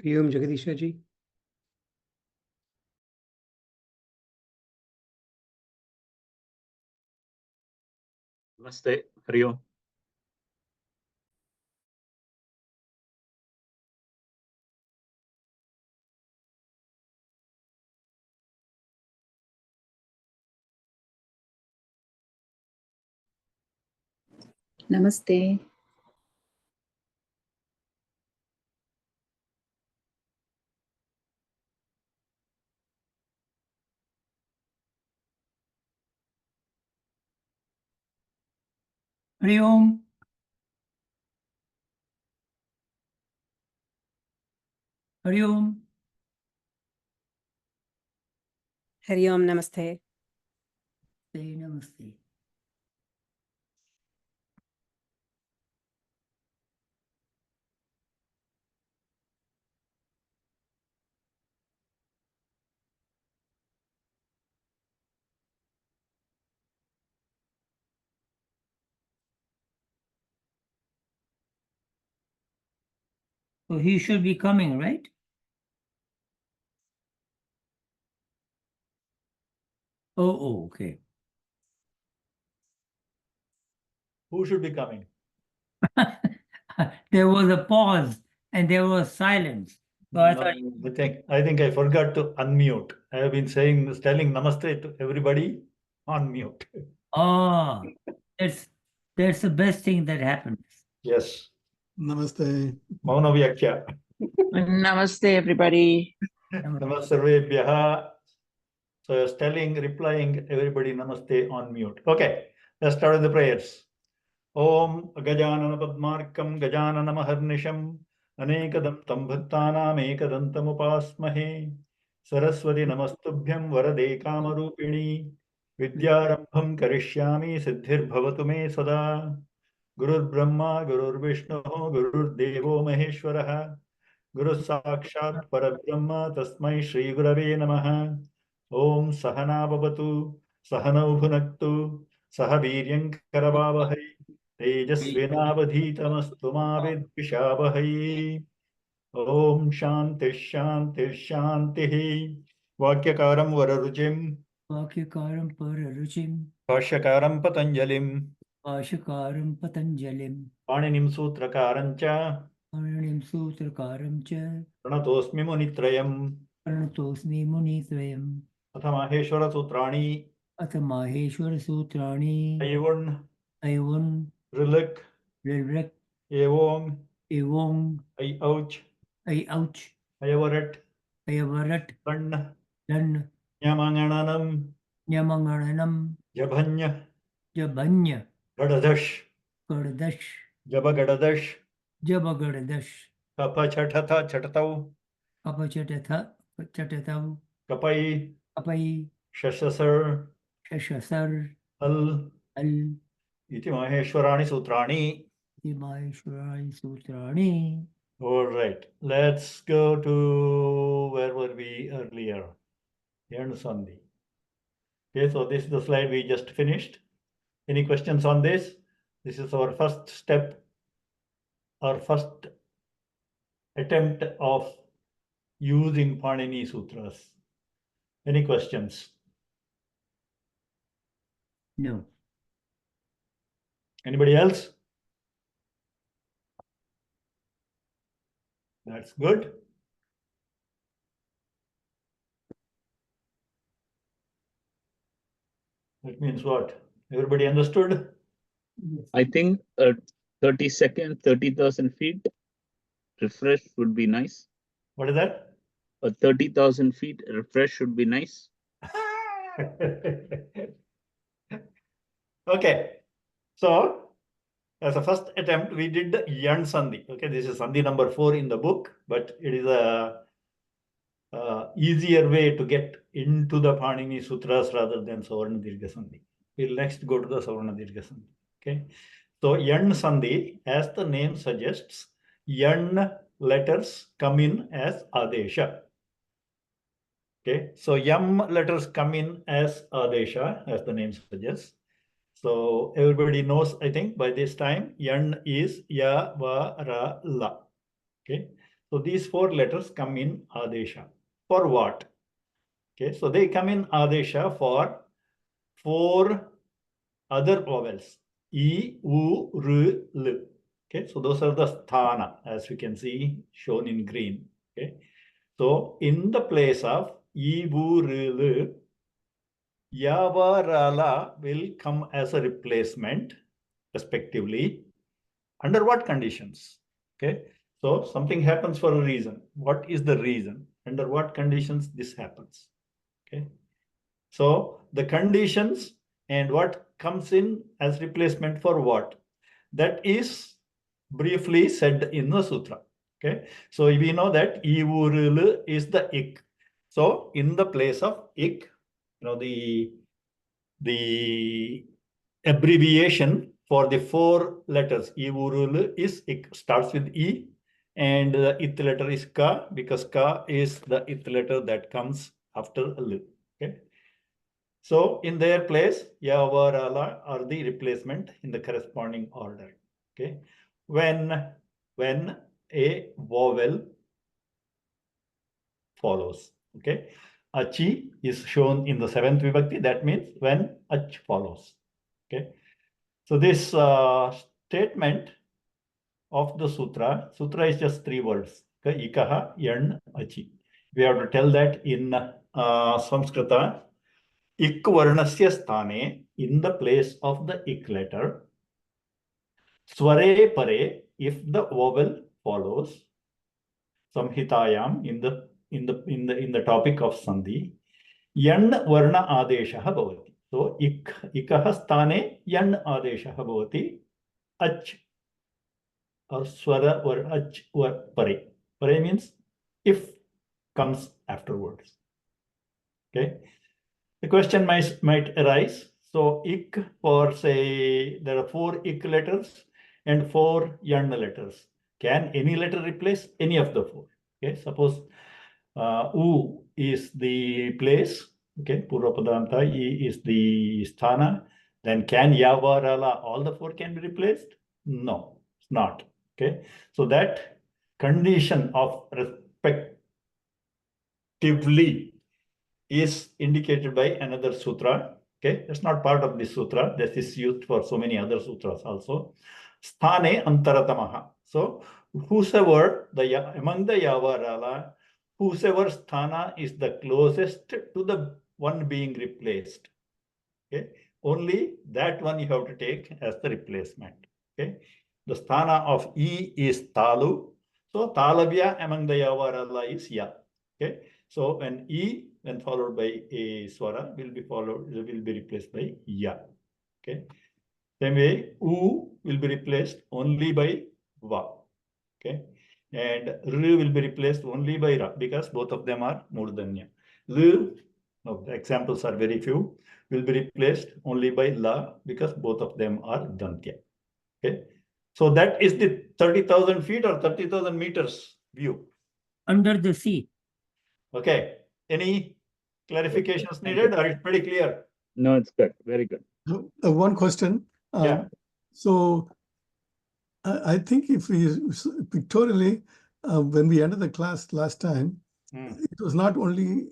Hari Om Jagadisha ji. Namaste. Hari Om. Namaste. Hari Om. Hari Om. Hari Om, Namaste. Namaste. So he should be coming, right? Oh, okay. Who should be coming? There was a pause and there was silence. So I thought, I think I forgot to unmute. I have been telling namaste to everybody on mute. oh, that's the best thing that happens. Yes. Namaste. Mauna Vyakya. Namaste, everybody. Namaste. So I was replying everybody namaste on mute. Okay, let's start with the prayers. Om Gajanana Padmarkam Gajanana Maharnisham Anekadantam Bhattanam Ekadantam Upasmahe Saraswati Namastubhyam Varade Kamarupini Vidyarambham Karishyami Siddhir Bhavatu Me Sada Gurur Brahma Gurur Vishnu Gurur Devo Maheshwaraha Guru Sakshat Parabrahma Tasmai Shri Gurave Namaha Om Sahana Bhavatu Sahanau Bhunaktu Sahaviryam Karavavahai Tejasvinavadhitamastu ma vidvishavahai. Om Shanti Shanti Shanti. Vakyakaram Vararuchim. Vakyakaram Pararuchim. Bhāṣyakaram Patanjalim. Bhāṣyakaram Patanjalim. Pāṇiniṃ Sutrakarancha. Pāṇiniṃ Sutrakaram cha. Pranatosmi Munitrayam. Pranatosmi Munitrayam. Atha Maheshwara Sutrani. Atha Maheshwara Sutrani. Ayun. Ayun. Rilak. Rilak. Evong. Evong. Ayauch. Ayauch. Ayavarat. Ayavarat. Dann. Dan. Nyamangananam. Nyamangananam. Jabhanya. Jabhanya. Gadadash. Gadadash. Jabagadadash. Jabagadadash. Kapachathatha Chatatau. Kapachatatha. Chatatav. Kapai. Kapai. Shashasar. Shashasar. Al. Al. Iti Maheshwarani Sutrani. Maheshwarani Sutrani. All right. Let's go to where were we earlier? Sandhi. Okay, so this is the slide we just finished. Any questions on this? This is our first step, our first attempt of using Pāṇini Sutras. Any questions? No. Anybody else? That's good. That means what? Everybody understood? I think 30,000 feet refresh would be nice. What is that? 30,000 feet refresh would be nice. Okay. So, as a first attempt, we did the Yan Sandhi. Okay, this is Sandhi number 4 in the book, but it is a easier way to get into the Pāṇini Sutras rather than Savarna Dirgha Sandhi. We'll next go to the Savarna Dirgha Sandhi. Okay. So, Yan Sandhi, as the name suggests, Yan letters come in as Adesha. Okay. So, Yam letters come in as Adesha, as the name suggests. So, everybody knows, I think, by this time, Yan is Ya, Va, Ra, La. Okay. So these 4 letters come in Adesha. For what? Okay, so they come in Adesha for 4 other vowels. I, U, R, L. Okay, so those are the sthana, as you can see, shown in green. Okay, so in the place of I, U, R, L, Yavarala will come as a replacement, respectively. Under what conditions? Okay, so something happens for a reason. What is the reason? Under what conditions this happens? Okay, so the conditions and what comes in as replacement for what? That is briefly said in the sutra. Okay, so we know that Ivurul is the ik. So in the place of ik, the abbreviation for the 4 letters Ivurul is ik, starts with E, and the ith letter is ka, because ka is the ith letter that comes after L. Okay, so in their place, Yavarala are the replacement in the corresponding order. Okay, when a vowel follows. Okay, achi is shown in the 7th vibhakti. That means when ach follows. Okay, so this statement of the sutra is just 3 words. Okay, ikaha, yan, achi. We have to tell that in Saṁskṛta. Ik varnasya sthane, in the place of the ik letter. Sware pare, if the vowel follows. Samhitayam, in the topic of sandhi. Yan varna adeshaha bhavati. So ikaha sthane yan adeshaha bhavati. Ach or swara or ach or pare. Pare means if comes afterwards. Okay. The question might arise. So ik, for say there are 4 ik letters and 4 yan letters. Can any letter replace any of the 4? Okay, suppose U is the place. Okay, Purvapadanta, I is the sthana. Then can Yavarala, all the 4 can be replaced? No, it's not. Okay, so that condition of respectively is indicated by another sutra. Okay, that's not part of this sutra. This is used for so many other sutras also. Sthane antaratamaha. So whosoever among the Yavarala, whosoever sthana is the closest to the one being replaced. Okay, only that one you have to take as the replacement. Okay, the sthana of I is talu. So talavya among the Yavarala is ya. Okay, so when I, when followed by a swara, will be replaced by ya. Okay, same way U will be replaced only by va. Okay, and R will be replaced only by Ra, because both of them are Murdanya. L, no, the examples are very few, will be replaced only by La, because both of them are Dantya. Okay, so that is the 30,000 feet or 30,000 meters view. Under the sea. Okay, any clarifications needed, or it's pretty clear? No, it's good. Very good. One question. Yeah. So I think if we pictorially, when we ended the class last time, it was not only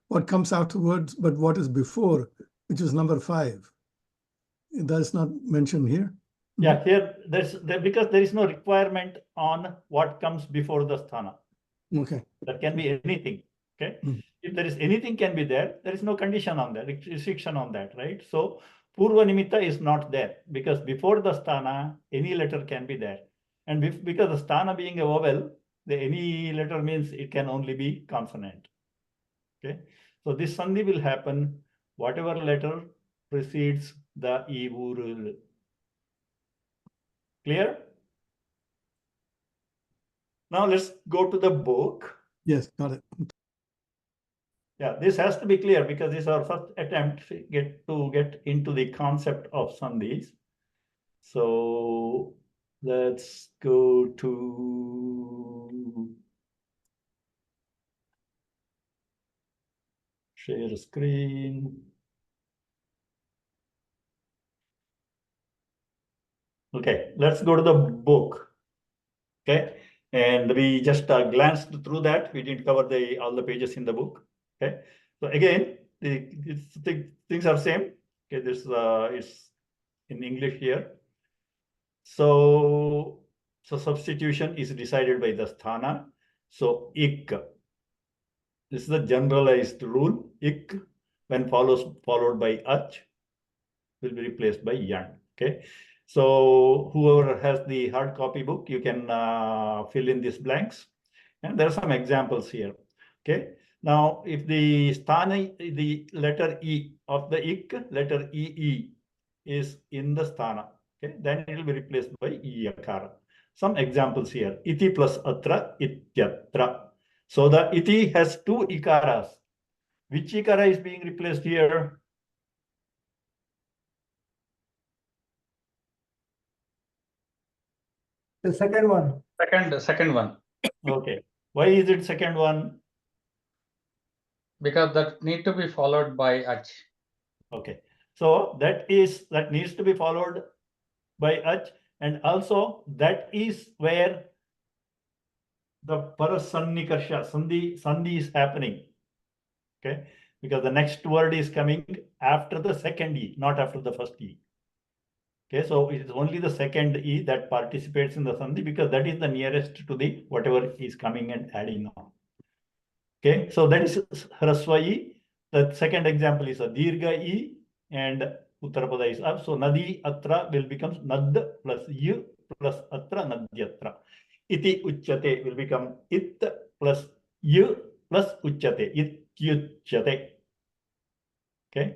what comes afterwards, but what is before, which is number 5. That's not mentioned here. Yeah, here because there is no requirement on what comes before the sthana. Okay. That can be anything. Okay. If there is anything can be there is no condition on that, restriction on that, right? So Purva Nimitta is not there, because before the sthana, any letter can be there. And because the sthana being a vowel, any letter means it can only be consonant. Okay. So this sandhi will happen, whatever letter precedes the Ivurul. Clear? Now let's go to the book. Yes, got it. Yeah, this has to be clear, because this is our first attempt to get into the concept of sandhis. So let's go to share screen. Okay, let's go to the book. Okay, And we just glanced through that. We didn't cover all the pages in the book. Okay. So again, things are same. Okay, this is in English here. So substitution is decided by the sthana. So ik. This is the generalized rule. Ik, when followed by ach, will be replaced by yan. Okay. So whoever has the hard copy book, you can fill in these blanks. And there are some examples here. Okay. Now, if the sthana, the letter E of the ik, letter EE is in the sthana, okay, then it will be replaced by yakara. Some examples here. Iti plus atra, ityatra. So the iti has two ikaras. Which ikara is being replaced here? The second one. Second one. Okay. Why is it second one? Because that need to be followed by ach. Okay. So that needs to be followed by ach, and also that is where the parasannikarša sandhi is happening. Okay, because the next word is coming after the second e, not after the first e. Okay, so it is only the second e that participates in the sandhi because that is the nearest to the whatever is coming and adding on. Okay, so that is hrasva e. The second example is a dirgha e, and uttarapada is up. So nadi atra will become nad plus y plus atra nadyatra. Iti uchyate will become it plus y plus uchyate, ityuchyate. Okay,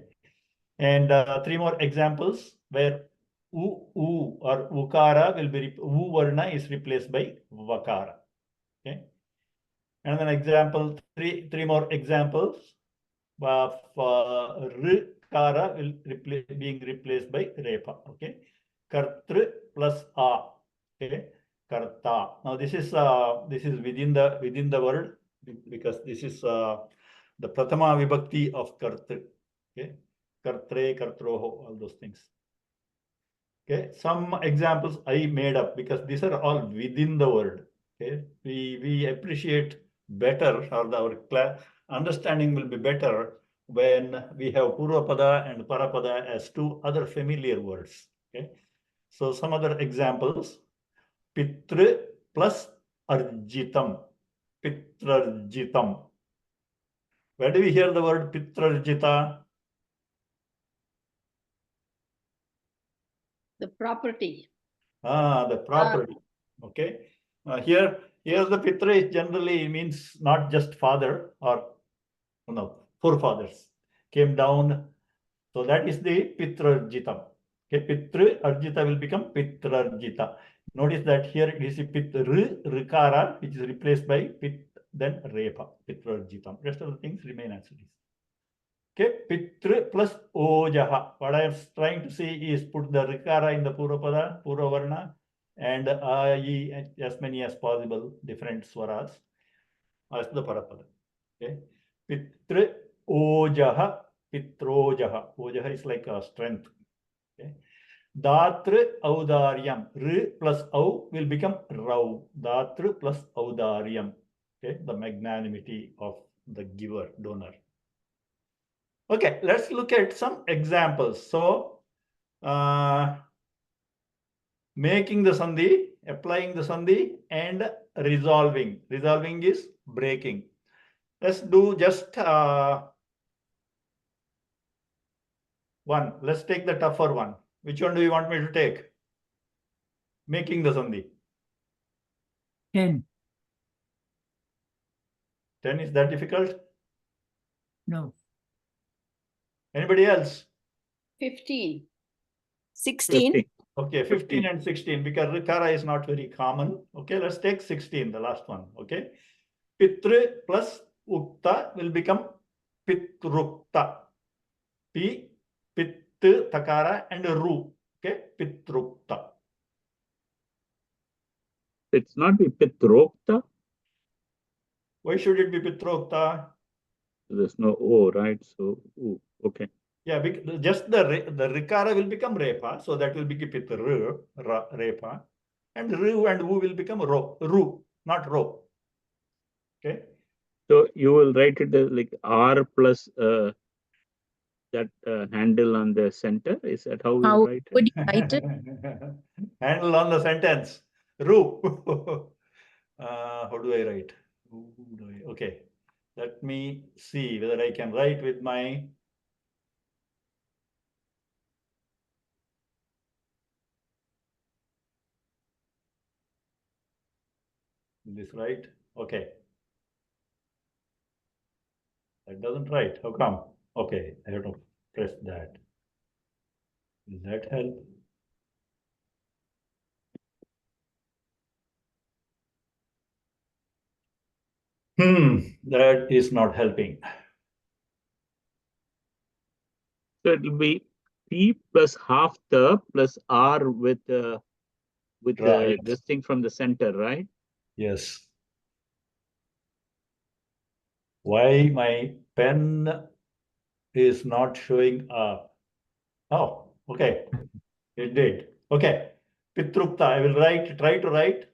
and three more examples where u or ukara will be u varna is replaced by vakara. Okay, and an example, three more examples of rikara will being replaced by repa. Okay, kartru plus a. Okay, karta. Now this is within the word, because this is the prathama vibhakti of kartru. Okay, kartre, kartroho, all those things. Okay, some examples I made up because these are all within the word. Okay, we appreciate better, or our understanding will be better when we have purvapada and parapada as two other familiar words. Okay, so some other examples: pitru plus arjitam, pitrarjitam. Where do we hear the word pitrarjita? The property. The property. Okay. Here the pitra is generally means not just father or forefathers came down. So that is the pitrarjitam. Okay, pitru arjita will become pitrarjita. Notice that here it is rikara, which is replaced by pit, then repa, pitrarjitam. Rest of the things remain as it is. Okay, pitru plus ojaha. What I am trying to say is put the rikara in the purvapada, purvavarna, and as many as possible different swaras as the parapada. Okay, pitru ojaha, pitrojaha. Ojaha is like a strength. Okay, datru audaryam. R plus au will become rau. Datru plus audaryam. Okay, the magnanimity of the giver, donor. Okay, let's look at some examples. So, making the sandhi, applying the sandhi, and resolving. Resolving is breaking. Let's do just one. Let's take the tougher one. Which one do you want me to take? Making the sandhi. 10. 10 is that difficult? No. Anybody else? 15. 16. Okay, 15 and 16, because rikara is not very common. Okay, let's take 16, the last one. Okay, pitru plus ukta will become pitrukta. P, pit, takara, and ru. Okay, pitrukta. It's not be pitrokta. Why should it be pitrukta? There's no O, right? So, ooh, okay. Yeah, because just the rikara will become repa, so that will be pitru, repa, and ru and u will become ru. not row. Okay. So you will write it as like R plus that handle on the center. Is that how How you write it? would you write it? Handle on the sentence. Ru. How do I write? Okay. Let me see whether I can write with my. This right? Okay. That doesn't write. How come? Okay, I have to press that. Will that help? That is not helping. So it will be P plus half the plus R with Right. this thing from the center, right? Yes. Why my pen is not showing up? Oh, okay. It did. Okay. Pitrupta, I will try to write.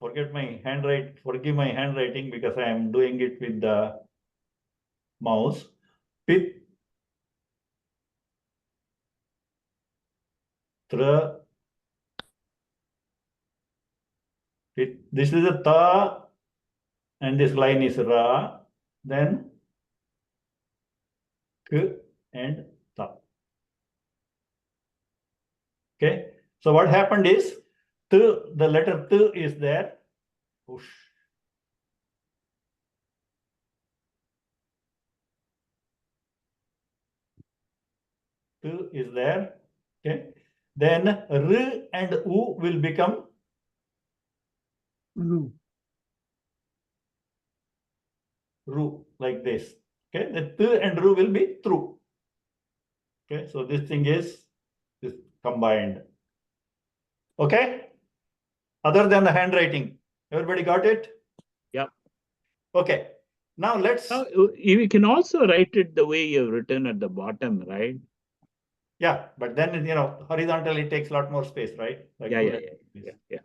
Forgive my handwriting because I am doing it with the mouse. Pit this is a ta and this line is ra, then k and ta. Okay, so what happened is the letter t is there. Push. T is there. Okay, then r and u will become ru, like this. Okay, the t and ru will be true. Okay, so this thing is combined. Okay, other than the handwriting, everybody got it? Yeah. Okay, now let's. Now, you can also write it the way you've written at the bottom, right? Yeah, but then horizontally it takes a lot more space, right? Like Yeah.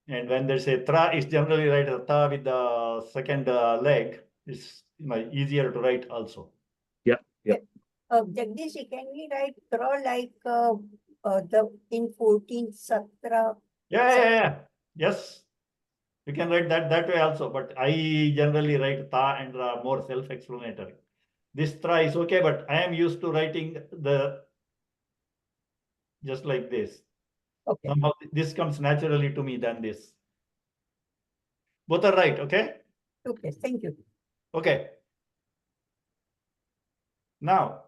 And when there's a tra, it's generally right a ta with the second leg. It's easier to write also. Yeah. Jagdish, can we write throw like the in 14th Satra? Yeah. Yes, you can write that way also. But I generally write ta and ra more self-explanatory. This tra is okay, but I am used to writing just like this. Okay. Somehow this comes naturally to me than this. Both are right, okay? Okay, thank you. Okay. Now,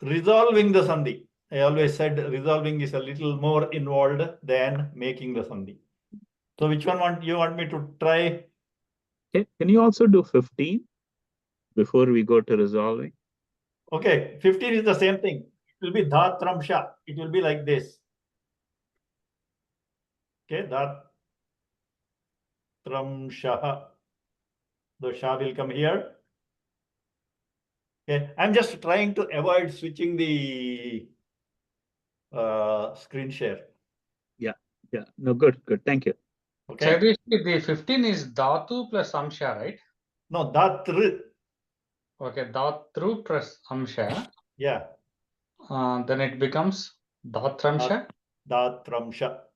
resolving the sandhi. I always said resolving is a little more involved than making the sandhi. So which one you want me to try? Can you also do 15 before we go to resolving? Okay, 15 is the same thing. It will be dhatramsha. It will be like this. Okay, dhatramsha. The sha will come here. Okay, I'm just trying to avoid switching the screen share. Yeah. No, good. Thank you. Okay. Jagdish, the 15 is dhatu plus amsha, right? No, dhatr. Okay, dhatru plus amsha. Yeah. Then it becomes dhatramsha. Dhatramsha.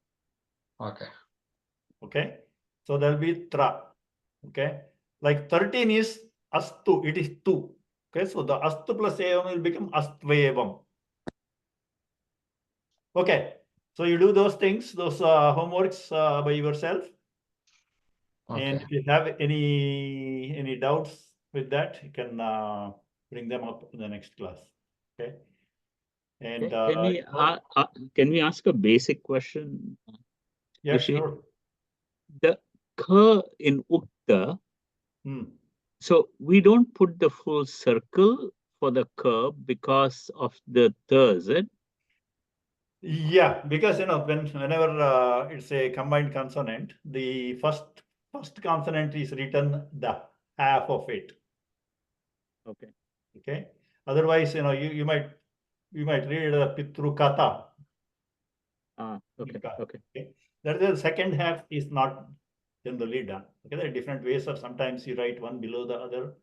Okay. Okay. So there will be tra. Okay. Like 13 is astu. It is tu. Okay. So the astu plus evam will become astvevam. Okay. So you do those things, those homeworks by yourself. Okay. And if you have any doubts with that, you can bring them up in the next class. Okay. And can we ask a basic question? yeah, sure. The ka in ukta, so we don't put the full circle for the ka because of the ta, is it? Yeah, because whenever it's a combined consonant, the first consonant is written the half of it. Okay. Okay. Otherwise, you might we might read Pitrukata. Okay. Okay. That is the second half is not generally done. Okay, there are different ways of sometimes you write one below the other,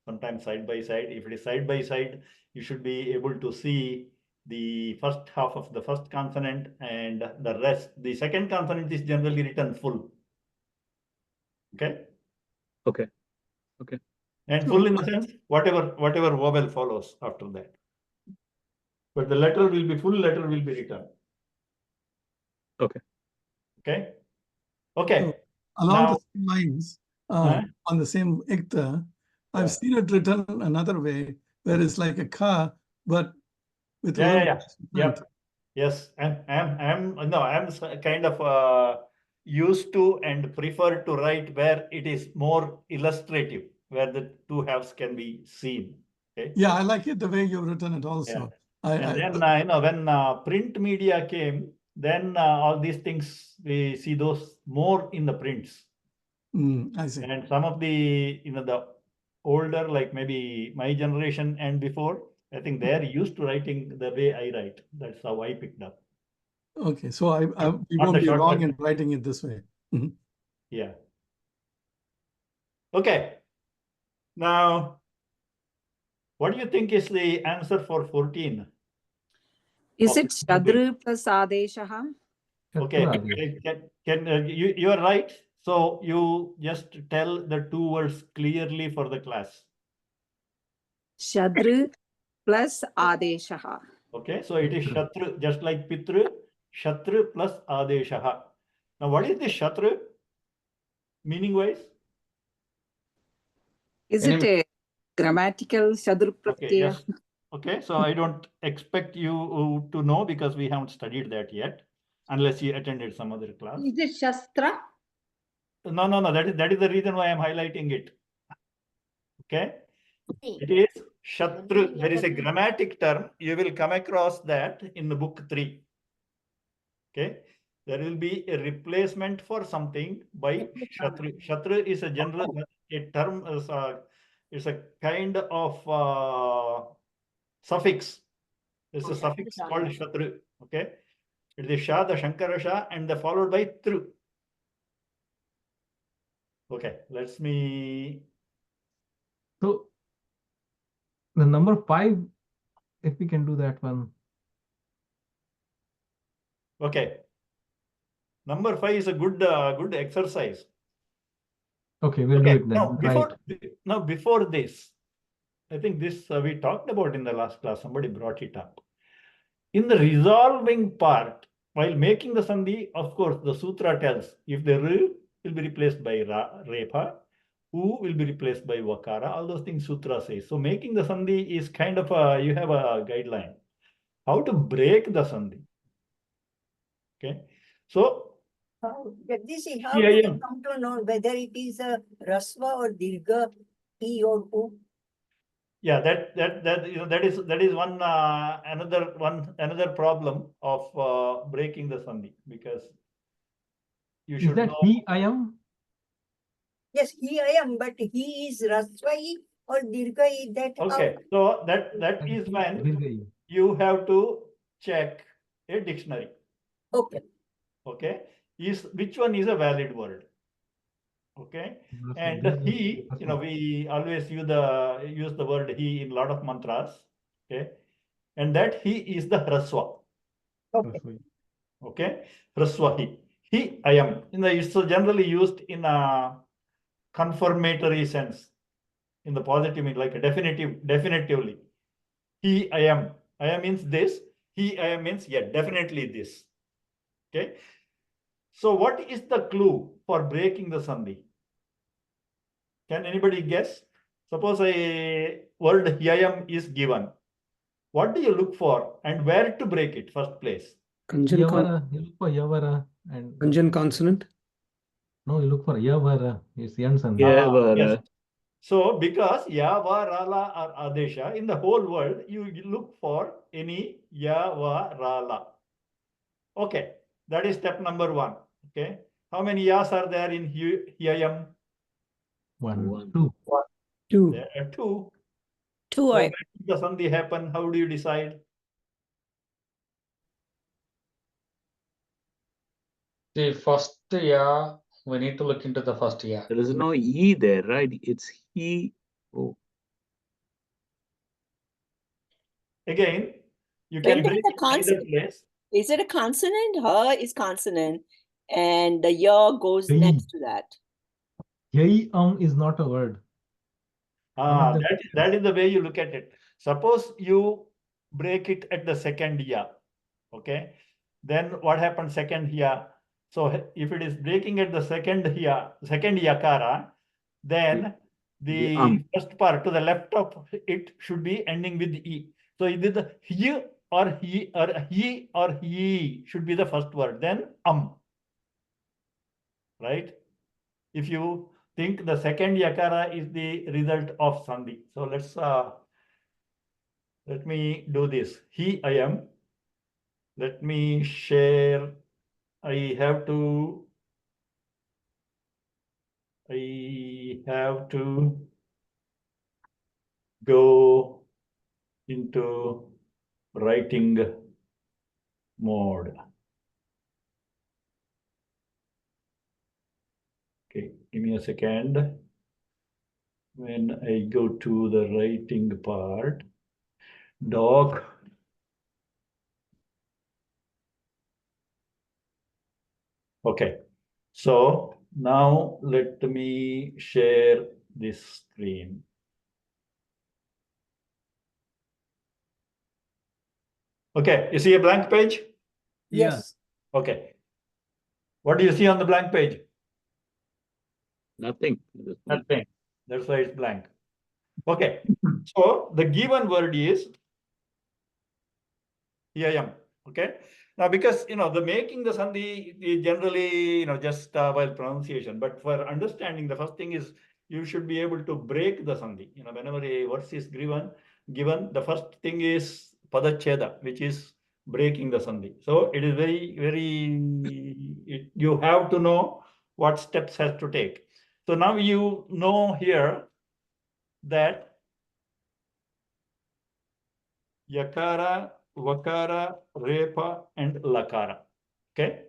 sometimes side by side. If it is side by side, you should be able to see the first half of the first consonant and the rest. The second consonant is generally written full. Okay. Okay. And full in the sense whatever vowel follows after that. But the letter will be full letter will be written. Okay. Okay. Okay. So, along Now- the same lines, Huh? on the same ikta, Yeah. I've seen it written another way, where it's like a ka, but with a Yeah, little yeah, less yeah. strength. Yes, I'm kind of used to and prefer to write where it is more illustrative, where the two halves can be seen. Okay. Yeah, I like it the way you've written it also. And then when print media came, then all these things we see those more in the prints. I see. And some of the the older, like maybe my generation and before, I think they are used to writing the way I write. That's how I picked up. Okay, so we Not won't the be wrong shortcut. in writing it this way. Mhm. Yeah. Okay. Now, what do you think is the answer for 14? Is it Shadru plus Adeshaha? Okay. Shadru Can you are right. So you just tell the two words clearly for the class. Shadru plus Adeshaha. Okay. So it is Shatru, just like Pitru, Shatru plus Adeshaha. Now, what is the Shatru meaning wise? Is it a grammatical Shadru Okay. Pratyaya? Yes. Okay. So I don't expect you to know because we haven't studied that yet, unless you attended some other class. Is it Shastra? No. That is the reason why I'm highlighting it. Okay. It is Shatru. There is a grammatic term. You will come across that in the book 3. Okay. There will be a replacement for something by Shatru. Shatru is a general term. It's a kind of suffix. It's a suffix called Shatru. Okay. It is Sha, the Śāṅkara-bhāṣya, and the followed by Tru. Okay. Let me. So the number 5, if we can do that one. Okay. Number 5 is a good exercise. Okay, we'll do it then. Now before this, I think this we talked about in the last class. Somebody brought it up. In the resolving part, while making the sandhi, of course, the sutra tells if the r will be replaced by repa, u will be replaced by vakara. All those things sutra says. So making the sandhi is kind of you have a guideline how to break the sandhi. Okay, so. Jagdish, how do you come to know whether it is a rasva or dirgha, e or u? Yeah, that is one another problem of breaking the sandhi, because you should Is that know. he, I am? Yes, he I am, but he is rasva or dirgha. That Okay, so that is when you have to check a dictionary. Okay. Okay, which one is a valid word? Okay, and he, we always use the word he in a lot of mantras. Okay, and that he is the hraswa. Okay. Okay, hraswa he I am. It's generally used in a confirmatory sense, in the positive meaning, like a definitively. He I am. I am means this. He I am means definitely this. Okay. So what is the clue for breaking the sandhi? Can anybody guess? Suppose a word hiyam is given. What do you look for and where to break it first place? Yavara. You look for yavara and Kanjan consonant. No, you look for yavara. It's the end Yavara. Yes. So because yavarala or adesha, in the whole world, you look for any yavarala. Okay, that is step number 1. Okay, how many yas are there in hiyam? 1, 2. 2. There are 2. Two. So when the sandhi happen, how do you decide? The first ya, we need to look into the first ya. There is no E there, right? It's he. Oh, Again, you When can there break is a it either consonant, place. is it a consonant? Her is consonant, and the ya goes Yai. next to that. Yai is not a word. One of them- That is the way you look at it. Suppose you break it at the second ya, okay? Then what happens second ya? So if it is breaking at the second yakara, then the first part to the left of it should be ending with e. So either the he or he should be the first word. Then right? If you think the second yakara is the result of sandhi. So let me do this. He, I am. Let me share. I have to go into writing mode. Okay, give me a second. When I go to the writing part, doc. Okay, so now let me share this screen. Okay, you see a blank page? Yes. Okay. What do you see on the blank page? nothing. Nothing. That's why it's blank. Okay. So the given word is I. Okay. Now, because the making the sandhi is generally just while pronunciation, but for understanding, the first thing is you should be able to break the sandhi. Whenever a verse is given, the first thing is padacheda, which is breaking the sandhi. So it is very, very. You have to know what steps has to take. So now you know here that yakara, vakara, repa, and lakara. Okay.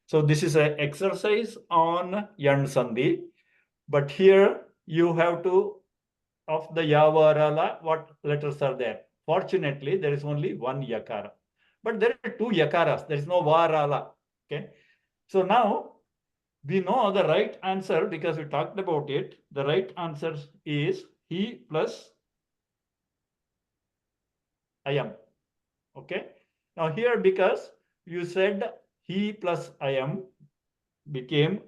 So this is an exercise on yan sandhi. But here you have to, of the yavarala, what letters are there? Fortunately, there is only one yakara. But there are two yakaras. There is no varala. Okay. So now we know the right answer because we talked about it. The right answer is he plus I am. Okay. Now here, because you said he plus I am became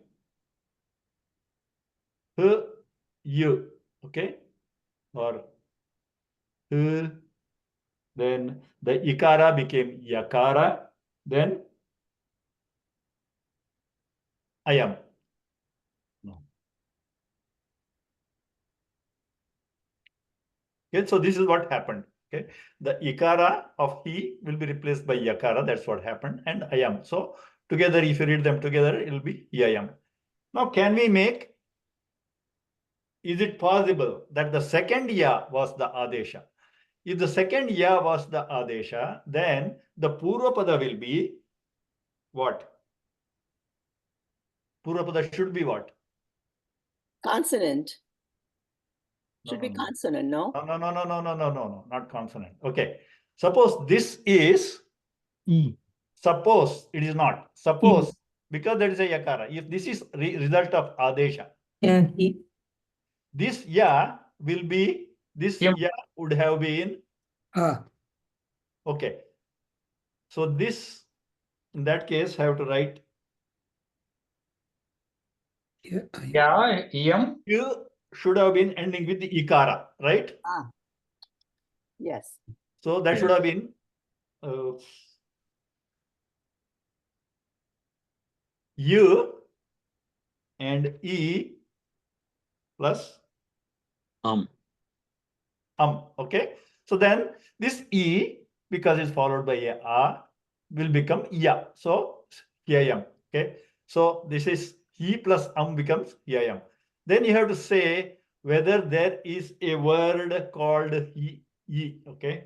you. Okay. Or then the ikara became yakara. Then I am. No. Okay. So this is what happened. Okay. The ikara of he will be replaced by yakara. That's what happened. And I am. So together, if you read them together, it will be I am. Now, can we make, is it possible that the second ya was the adesha? If the second ya was the adesha, then the purvapada will be what? Purvapada should be what? Consonant. No, Should no, be no. consonant, no? No, not consonant. Okay. Suppose this is E. Suppose it is not. Suppose because there is a yakara. If this is result of adesha, this ya will be, this ya would have been. Okay. So this, in that case, have to write. Em. You should have been ending with the ikara, right? Yes. So that should have been U and E plus okay. So then this E, because it's followed by a will become ya. So yam. Okay. So this is he plus becomes yam. Then you have to say whether there is a word called he. Okay.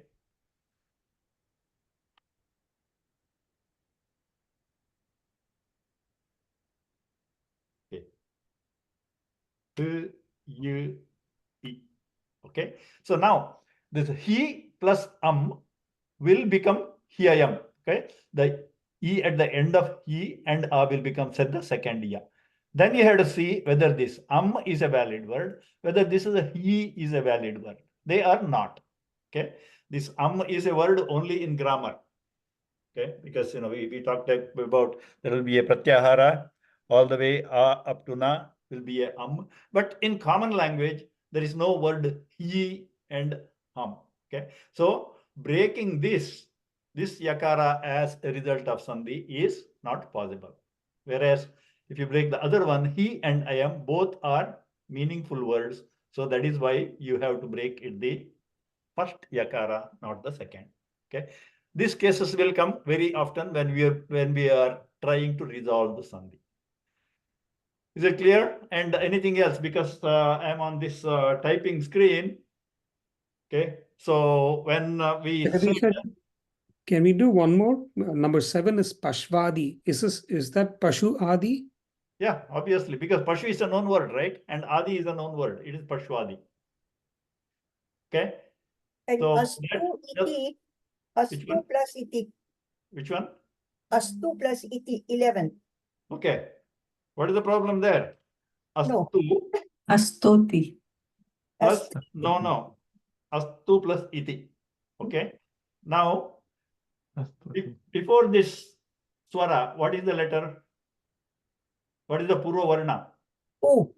y, I. Okay. So now this he plus will become hiyam. Okay. The E at the end of he and a will become said the second ya. Then you have to see whether this is a valid word, whether this is a he is a valid word. They are not. Okay. This is a word only in grammar. Okay, because we talked about there will be a pratyahara all the way up to na will be a but in common language there is no word he and Okay, so breaking this yakara as a result of sandhi is not possible. Whereas if you break the other one, he and I am both are meaningful words, so that is why you have to break it the first yakara, not the second. Okay. These cases will come very often when we are trying to resolve the sandhi. Is it clear? And anything else? Because I'm on this typing screen. Okay. So when we can we do one more? Number 7 is Pashvadi. Is that Pashu Adi? Yeah, obviously, because Pashu is a known word, right? And Adi is a known word. It is Pashvadi. Okay. And so astu iti, astu plus iti. Which one? Astu plus iti, 11. Okay. What is the problem there? Astu. No. Astoti. Plus, no. Astu plus iti. Okay. Now, before this swara, what is the letter? What is the purva varna? U.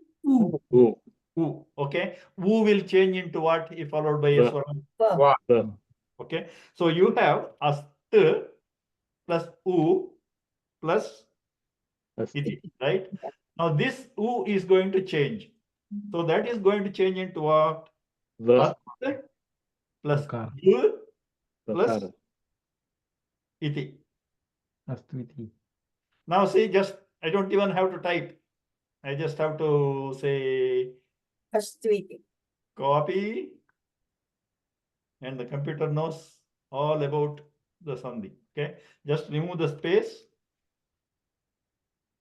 U. Okay. U will change into what if followed by a swara? Okay. So you have ast plus U plus iti, right? Now this U is going to change. So that is going to change into what? Ast plus U plus iti. Now see, I don't even have to type. I just have to say copy, and the computer knows all about the sandhi. Okay, just remove the space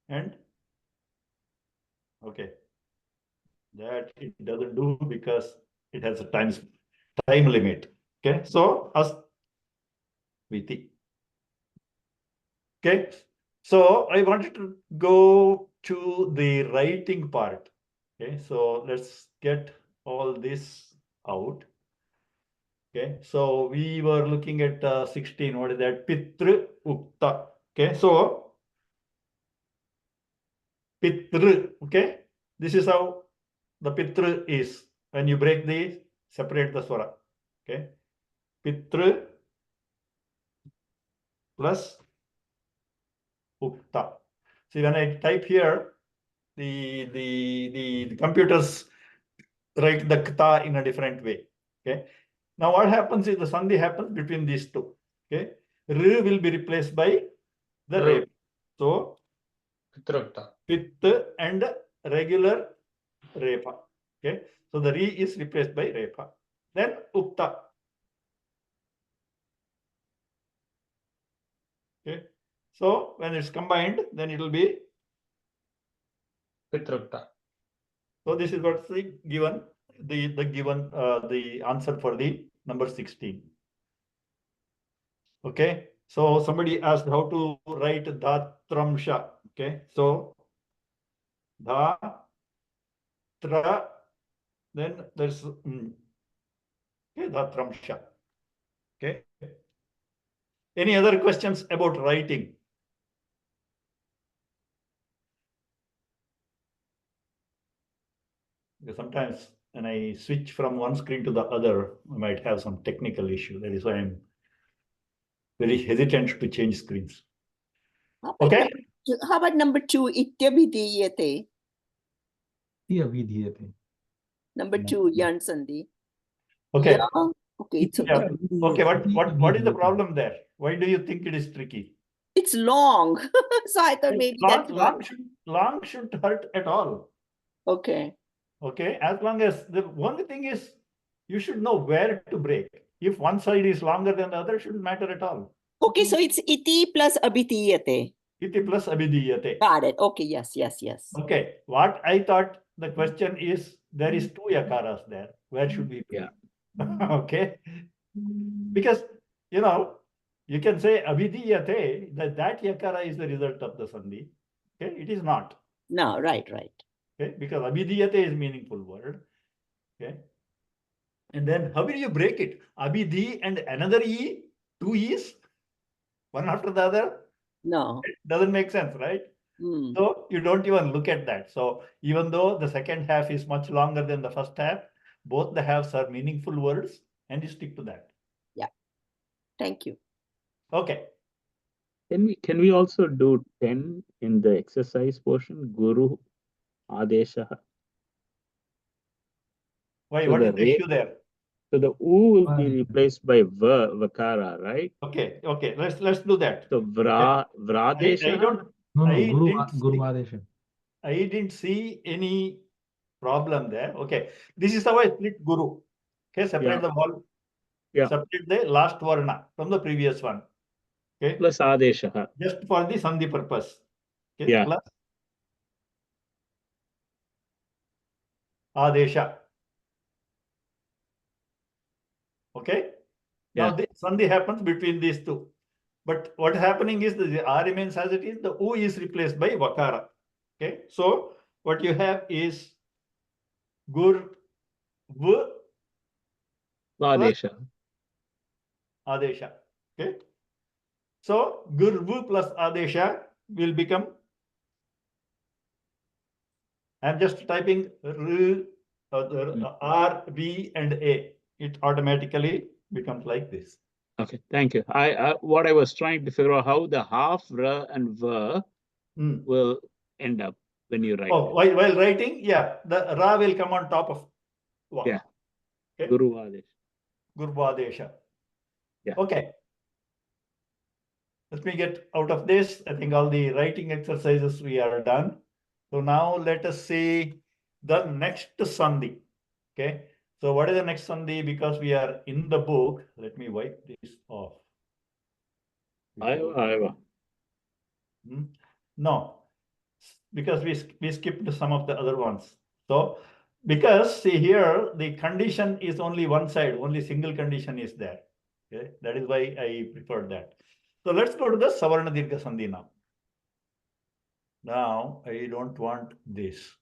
and okay, that it doesn't do because it has a time limit. Okay, so asviti. Okay, so I wanted to go to the writing part. Okay, so let's get all this out. Okay, so we were looking at 16. What is that? Pitru Ukta. Okay, so Pitru. Okay, this is how the Pitru is. When you break the separate the swara. Okay, Pitru plus Ukta. See, when I type here, the computers write the kta in a different way. Okay. Now what happens is the sandhi happens between these two. Okay. R will be replaced by the repa. So pit and regular repa. Okay. So the re is replaced by repa. Then ukta. Okay. So when it's combined, then it will be Pitrukta. So this is what's given, the answer for the number 16. Okay. So somebody asked how to write Dhatramsha. Okay. So Dha, Tra, then there's okay, Dhatramsha. Okay. Any other questions about writing? Because sometimes when I switch from one screen to the other, I might have some technical issue. That is why I'm very hesitant to change screens. Okay. How about number 2? Ityabhidiyate. Number 2, yan sandhi. Okay. Yeah. Okay. Yeah. Okay. What is the problem there? Why do you think it is tricky? It's long. So I thought maybe long shouldn't hurt at all. Okay. Okay. As long as the only thing is you should know where to break. If one side is longer than the other, shouldn't matter at all. Okay, so it's iti plus abhidiyate. Iti plus abhidiyate. Got it. Okay, yes. Okay. What I thought the question is, there is 2 yakaras there. Where should we be? Yeah. Okay. Because, you know, you can say abhidiyate, that yakara is the result of the sandhi. Okay, it is not. No, right. Okay, because abhidiyate is meaningful word. Okay. And then how will you break it? Abhidhi and another E, 2 E's, one after the other? No. It doesn't make sense, right? Hmm. So you don't even look at that. So even though the second half is much longer than the first half, both the halves are meaningful words, and you stick to that. Thank you. Okay. Can we also do 10 in the exercise portion? Guru Adesha. Why? So What the is the issue there? So the U will be replaced by Vakara, right? Okay. Let's do that. So Vradesha. I don't. No, I Guru didn't Adesha. I didn't see any problem there. Okay. This is how I split Guru. Okay. Separate the whole. Yeah. Separate the last varna from the previous one. Okay. Plus Adesha. Just for the sandhi purpose. Okay. Yeah. Plus Adesha. Okay. Now the sandhi happens between these two. But what happening is the R remains as it is. The U is replaced by Vakara. Okay. So what you have is Gur V Adesha. Adesha. Okay. So Gur V plus Adesha will become. I'm just typing R, V, and A. It automatically becomes like this. Okay, thank you. What I was trying to figure out how the half ra and va will end up when you write. Oh, while writing, yeah, the ra will come on top of va. Yeah. Okay. Guru Adesha. Guru Adesha. Yeah. Okay. Let me get out of this. I think all the writing exercises we are done. So now let us see the next sandhi. Okay. So what is the next sandhi? Because we are in the book. Let me wipe this off. No, because we skipped some of the other ones. So because see here, the condition is only one side, only single condition is there. Okay. That is why I preferred that. So let's go to the Savarna Dirgha Sandhi now. Now I don't want this.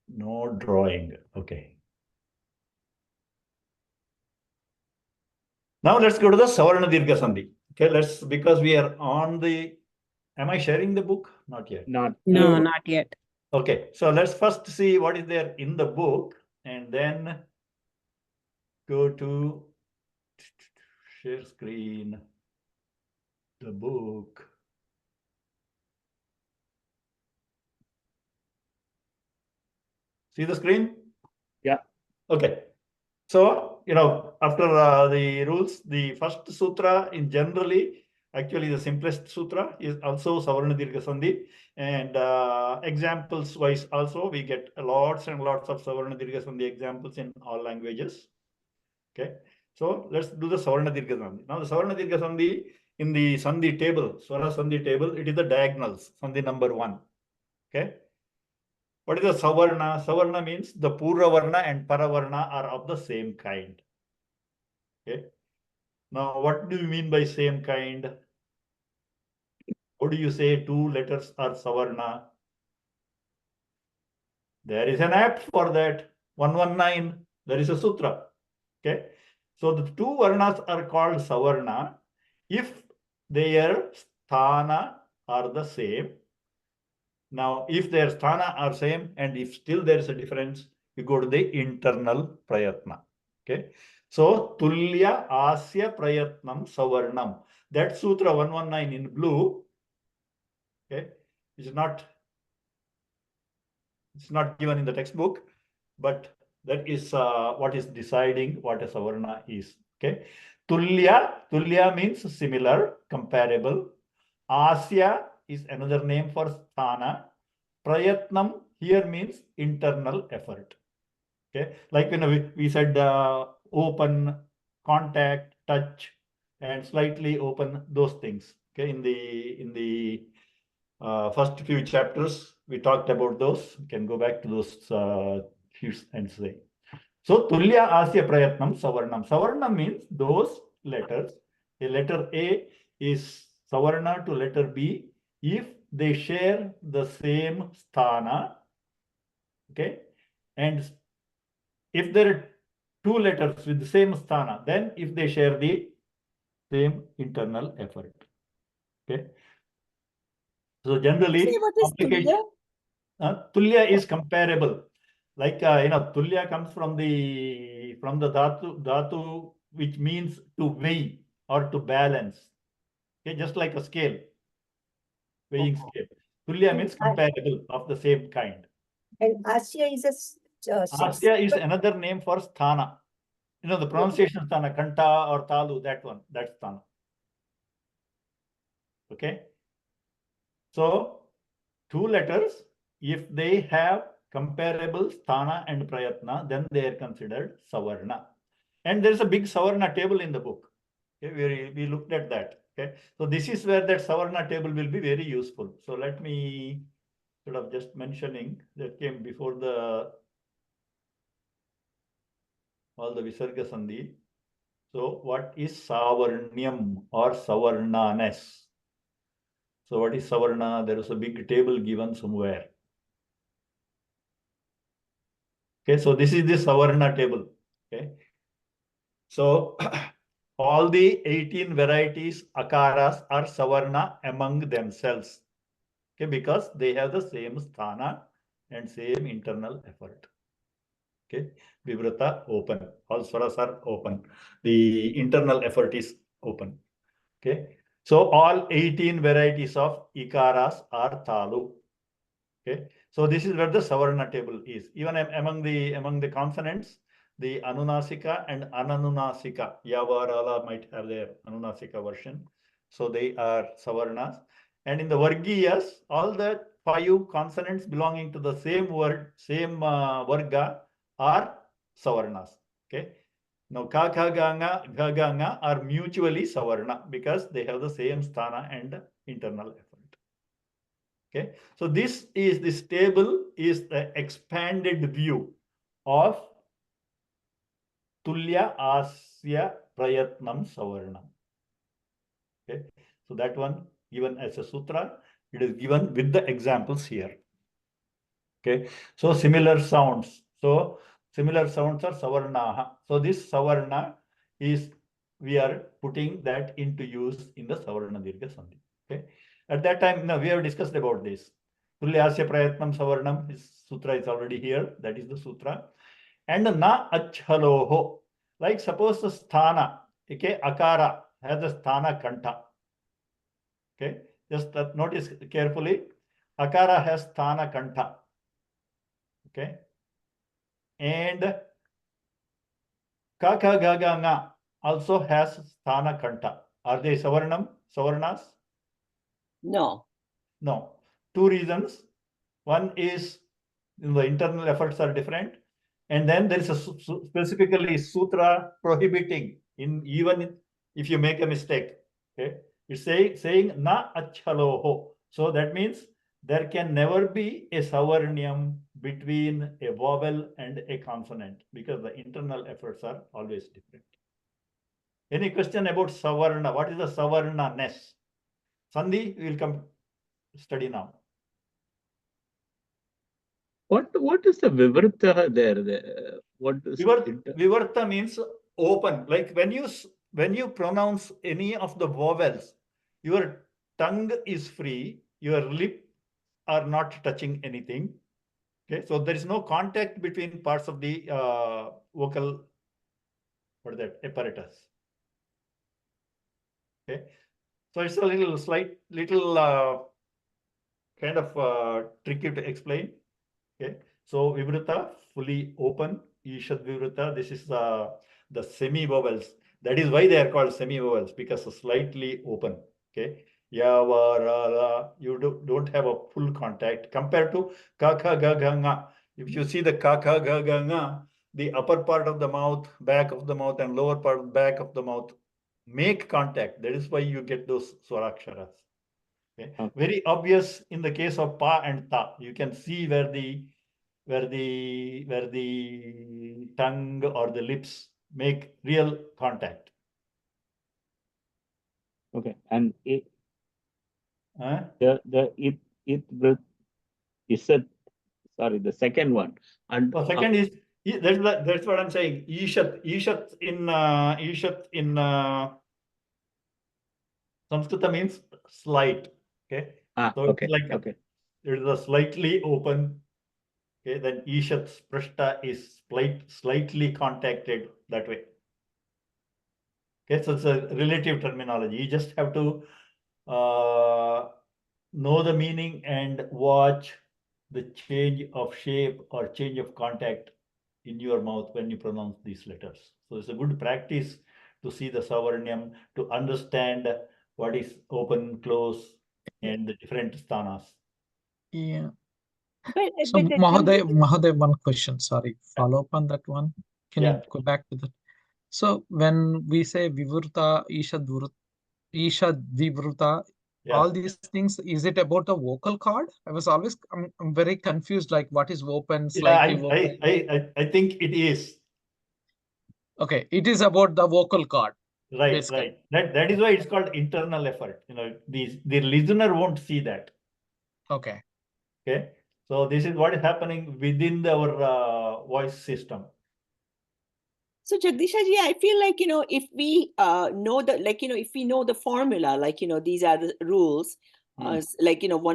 No drawing. Okay. Now let's go to the Savarna Dirgha Sandhi. Okay, because we are on the. Am I sharing the book? Not yet. No, not yet. Okay, so let's first see what is there in the book and then go to share screen, the book. See the screen? Yeah. Okay. So, after the rules, the first sutra in generally, actually the simplest sutra is also Savarna Dirgha Sandhi. And examples wise also, we get lots and lots of Savarna Dirgha Sandhi examples in all languages. Okay. So let's do the Savarna Dirgha Sandhi. Now the Savarna Dirgha Sandhi in the Sandhi table, Swara Sandhi table, it is the diagonals, Sandhi number 1. Okay. What is the Savarna? Savarna means the Purva Varna and Paravarna are of the same kind. Okay. Now, what do you mean by same kind? How do you say 2 letters are Savarna? There is an app for that. 119. There is a sutra. Okay. So the 2 varnas are called Savarna if their sthana are the same. Now, if their sthana are same and if still there is a difference, you go to the internal prayatna. Okay. So, Tulya Asya Prayatnam Savarnam. That sutra 119 in blue, okay, it's not given in the textbook, but that is what is deciding what a Savarna is. Okay. Tulya means similar, comparable. Asya is another name for sthana. Prayatnam here means internal effort. Okay, like when we said open, contact, touch, and slightly open, those things. Okay, in the First few chapters, we talked about those. You can go back to those sheets and say. So, tulya asya prayatnam savarnam. Savarnam means those letters. A letter A is savarna to letter B if they share the same sthana. Okay. And if there are two letters with the same sthana, then if they share the same internal effort. Okay. So generally, Say what is tulya? Tulya is comparable. Like tulya comes from the dhatu, which means to weigh or to balance. Okay, just like a scale, weighing scale. Tulya means comparable, of the same kind. And asya is a Asya is another name for sthana. The pronunciation sthana, kanta or talu, that one, that's sthana. Okay. So, two letters, if they have comparable sthana and prayatna, then they are considered savarna. And there is a big savarna table in the book. Okay, we looked at that. Okay, so this is where that savarna table will be very useful. So let me sort of just mentioning that came before all the visarga sandhi. So what is savarnyam or savarnanes? So what is savarna? There is a big table given somewhere. Okay, so this is the savarna table. Okay, so all the 18 varieties akaras are savarna among themselves. Okay, because they have the same sthana and same internal effort. Okay, vibrata open, all swaras are open. The internal effort is open. Okay, so all 18 varieties of ikaras are talu. Okay, so this is where the savarna table is. Even among the consonants, the anunasika and ananunasika, yavarala might have their anunasika version. So they are savarnas. And in the vargiyas, all the 5 consonants belonging to the same word, same varga are savarnas. Okay. Now ka, kha, ga, nga are mutually savarna because they have the same sthana and internal effort. Okay, so this table is the expanded view of tulya asya prayatnam savarnam. Okay, so that one given as a sutra, it is given with the examples here. Okay, so similar sounds. So similar sounds are savarnaha. So this savarna is, we are putting that into use in the savarna dirgha sandhi. Okay. At that time, no, we have discussed about this. Tulyasya prayatnam savarnam, this sutra is already here. That is the sutra. And na achhaloho. Like suppose the sthana, okay, akara has the sthana kanta. Okay, just notice carefully. Akara has sthana kanta. Okay. And ka, kha, ga, ga, nga also has sthana kanta. Are they savarnas? No. No. 2 reasons. One is the internal efforts are different. And then there is a specifically sutra prohibiting even if you make a mistake. Okay. It's saying na achhaloho. So that means there can never be a savarnyam between a vowel and a consonant because the internal efforts are always different. Any question about savarna? What is the savarna-ness? Sandhi, we will come study now. What is the vivarta there? What is Vivarta means open. Like when you pronounce any of the vowels, your tongue is free, your lip are not touching anything. Okay, so there is no contact between parts of the vocal, what is that, apparatus. Okay, so it's a little kind of tricky to explain. Okay, so vivrata fully open, ishad vivrata. This is the semi vowels. That is why they are called semi vowels, because slightly open. Okay, yavarala, you don't have a full contact compared to ka, kha, ga, ga, nga. If you see the ka, kha, ga, ga, nga, the upper part of the mouth, back of the mouth, and lower part, back of the mouth make contact. That is why you get those swaraksharas. Okay. Okay. Very obvious in the case of pa and ta. You can see where the tongue or the lips make real contact. Okay. And it Huh? the it will is it sorry, the second one. And Second is that's what I'm saying. Ishat in Saṁskṛta means slight. Okay. So okay. it's like Okay. it is a slightly open. Okay. Then Ishat Sprashta is slightly contacted that way. Okay. So it's a relative terminology. You just have to know the meaning and watch the change of shape or change of contact in your mouth when you pronounce these letters. So it's a good practice to see the Savarnyam, to understand what is open, close, and the different sthanas. Yeah. So, But the Mahadev, one question. Sorry, follow up on that one. Can Yeah. you go back to that? So, when we say Vivruta, Ishad, Vivruta, Yeah. all these things, is it about the vocal cord? I'm very confused. Like, what is open, slightly open? I think it is. Okay, it is about the vocal cord. Right, basically. right. That is why it's called internal effort. You know, the listener won't see that. Okay. Okay. So this is what is happening within our voice system. So Jagdishaji, I feel like, if we know if we know the formula, these are the rules, 1,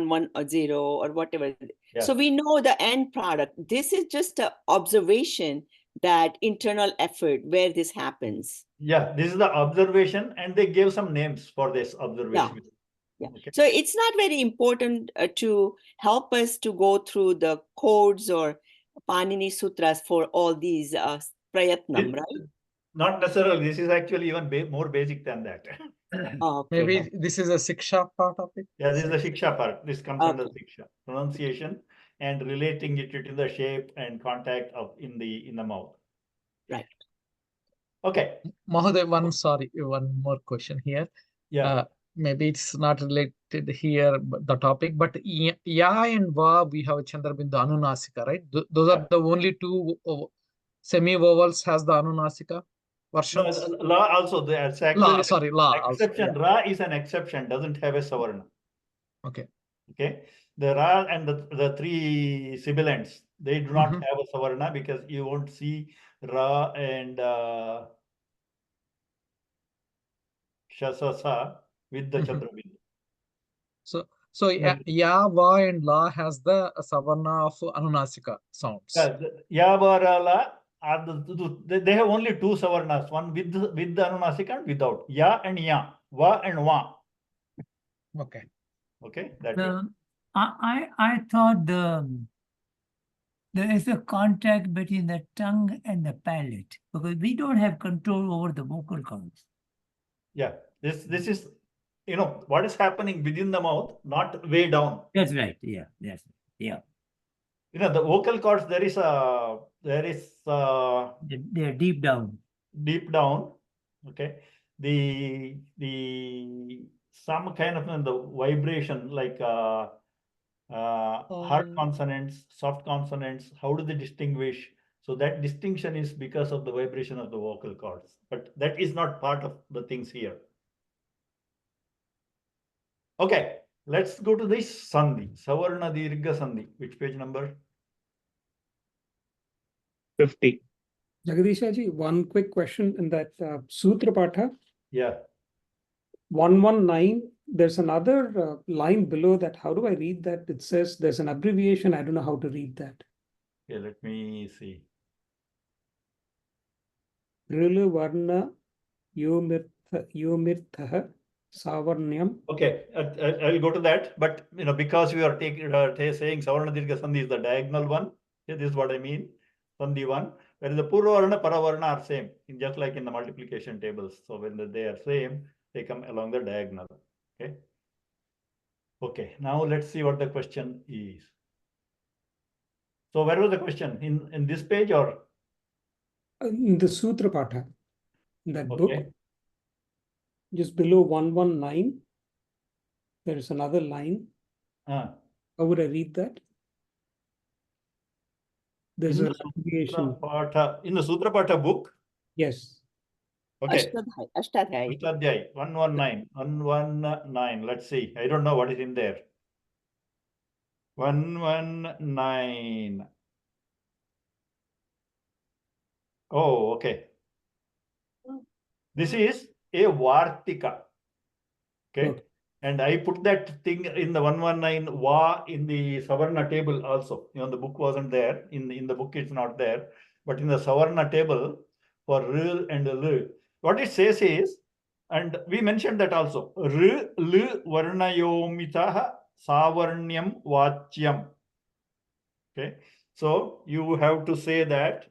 1 or 0 or whatever. Yeah. So we know the end product. This is just an observation that internal effort where this happens. Yeah, this is the observation, and they gave some names for this observation. Yeah. Okay. So it's not very important to help us to go through the codes or Pāṇini sutras for all these prayatnam, right? Not necessarily. This is actually even more basic than that. Okay. Maybe this is a Siksha part of it. Yeah, this is the Shiksha part. This comes under Okay. Shiksha. Pronunciation and relating it to the shape and contact of in the mouth. Right. Okay. Mahadev, one more question here. Yeah. Maybe it's not related here, but the topic, but ya and va, we have Chandrabindu Anunasika, right? Those are the only two semi-vowels has the Anunasika versions. No, la also there. It's actually La exception. also, yeah. Ra is an exception, doesn't have a savarna. Okay. Okay. The ra and the three sibilants, they do not have a savarna because you won't see ra and shasasa with the chandrabindu. So ya, va, and la has the savarna of Anunasika sounds. Ya, va, ra, la are they have only two savarnas, one with the Anunasika and without. Ya and ya, va and va. Okay. Okay, that way. I thought there is a contact between the tongue and the palate because we don't have control over the vocal cords. Yeah, this is what is happening within the mouth, not way down. That's right. Yeah. Yes. Yeah. The vocal cords, they're deep down. Deep down. Okay. The some kind of the vibration like hard consonants, soft consonants, how do they distinguish? So that distinction is because of the vibration of the vocal cords, but that is not part of the things here. Okay, let's go to this sandhi, savarna dirgha sandhi. Which page number? 50. Jagdishaji, one quick question in that Sutra Patha. Yeah. 119, there's another line below that. How do I read that? It says there's an abbreviation. I don't know how to read that. Okay, let me see. Rilu Varna Yomirtha Savarnyam. Okay, I'll go to that. But because we are saying savarna dirgha sandhi is the diagonal one. Okay, this is what I mean. Sandhi one. Whereas the purva varna, paravarna are same, just like in the multiplication tables. So when they are same, they come along the diagonal. Okay. Okay. Now let's see what the question is. So where was the question? In this page or? In the Sutra Patha, in that book. Okay. Just below 119. There is another line. Ah. How would I read that? There's In a the abbreviation. in the Sutra Patha book. Yes. Okay. Ashtadhyayi. Ashtadhyayi, 119. Let's see. I don't know what is in there. 119. Oh, okay. This is a Vartika. Okay. And I put that thing in the 119 Va in the Savarna table also. You know, the book wasn't there. In the book, it's not there. But in the Savarna table for R and L, what it says is, and we mentioned that also, R, L, Varnayomitaha, Savarnyam, Vachyam. Okay. So you have to say that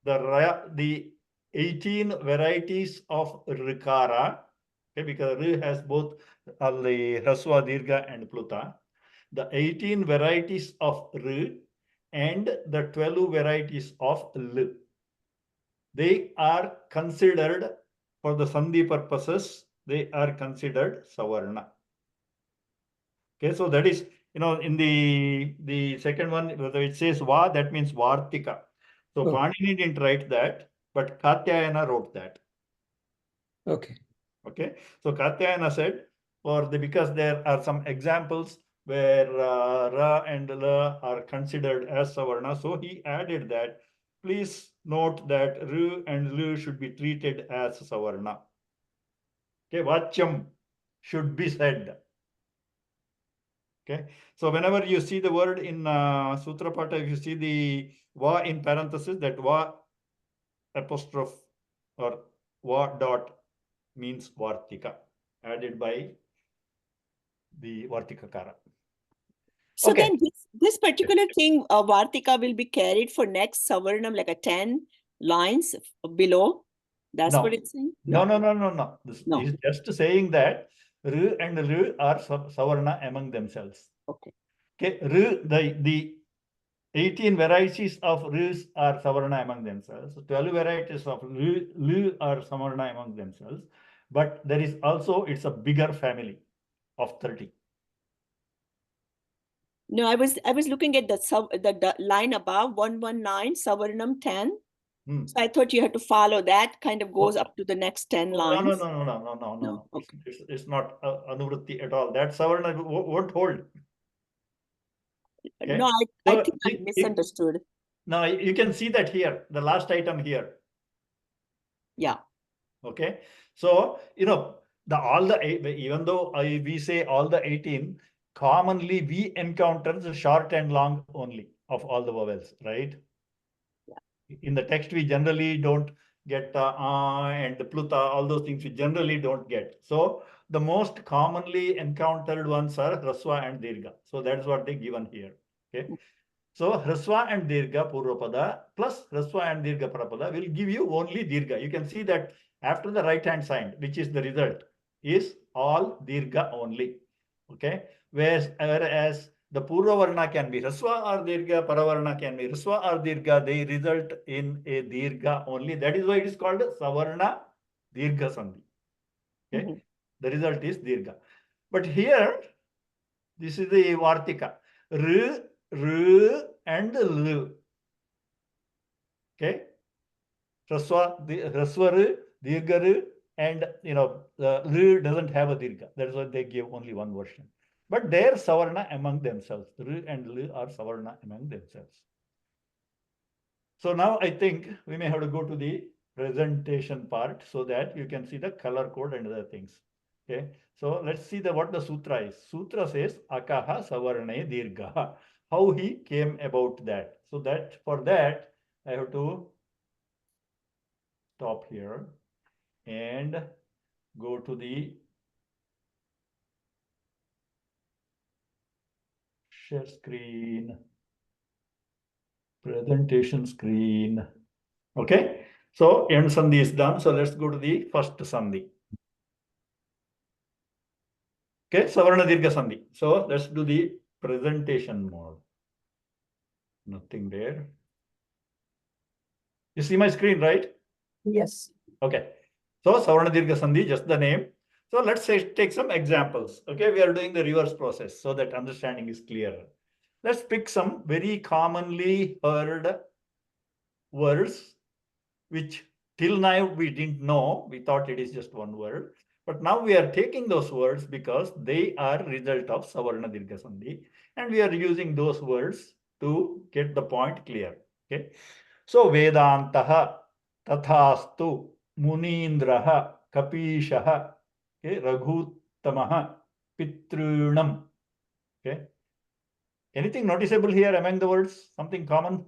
the 18 varieties of Rikara, okay, because R has both the Hraswa, Dirgha and Pluta. The 18 varieties of R and the 12 varieties of L. They are considered, for the Sandhi purposes, they are considered Savarna. Okay, so that is, you know, in the second one, whether it says Va, that means Vartika. So Pāṇinian didn't write that, but Kātyayana wrote that. Okay. Okay, so Kātyayana said, because there are some examples where Ra and La are considered as Savarna, so he added that. Please note that R and L should be treated as Savarna. Okay, Vachyam should be said. Okay, so whenever you see the word in Sutra Patha, if you see the Va in parenthesis, that Va apostrophe or Va dot means Vartika, added by the Vartikakara. So Okay. then this particular thing, Vartika will be carried for next Savarnam, like a 10 lines below. That's what it's saying? No. This is just saying that R and L are Savarna among themselves. Okay. Okay, R, the 18 varieties of R's are Savarna among themselves. 12 varieties of L are Savarna among themselves. But there is also, it's a bigger family of 30. No, I was looking at the line above 119, Savarnam 10. So I thought you had to follow that, kind of goes up to the next 10 lines. No. Okay. It's not Anuvritti at all. That Savarna won't hold. Okay? No, I think I misunderstood. Now you can see that here, the last item here. Yeah. Okay. So, you know, even though we say all the 18, commonly we encounter the short and long only of all the vowels, right? Yeah. In the text, we generally don't get and the Pluta, all those things we generally don't get. So the most commonly encountered ones are Hraswa and Dirgha. So that's what they given here. Okay. So Hraswa and Dirgha Purvapada plus Hraswa and Dirgha Parapada will give you only Dirgha. You can see that after the right hand side, which is the result, is all Dirgha only. Okay. Whereas the Purva Varna can be Hraswa or Dirgha, Paravarna can be Hraswa or Dirgha. They result in a Dirgha only. That is why it is called Savarna Dirgha Sandhi. Okay. The result is Dirgha. But here, this is the Vartika. R and L. Okay. Hraswa, Dirgha, and you know, the R doesn't have a Dirgha. That is why they give only one version. But they are Savarna among themselves. R and L are Savarna among themselves. So now I think we may have to go to the presentation part so that you can see the color code and other things. Okay. So let's see what the sutra is. Sutra says Akaha Savarne Dirgha. How he came about that. So for that I have to stop here and go to the share screen, presentation screen. Okay. So end sandhi is done. So let's go to the first sandhi. Okay, Savarna Dirgha Sandhi. So let's do the presentation mode. Nothing there. You see my screen, right? Yes. Okay. So Savarna Dirgha Sandhi, just the name. So let's say take some examples. Okay, we are doing the reverse process so that understanding is clear. Let's pick some very commonly heard words which till now we didn't know. We thought it is just one word. But now we are taking those words because they are result of Savarna Dirgha Sandhi, and we are using those words to get the point clear. Okay. So Vedāntaha, Tathastu, Munindraha, Kapīṣaha, okay, Raghutamaha, Pitrūnam. Okay. Anything noticeable here among the words? Something common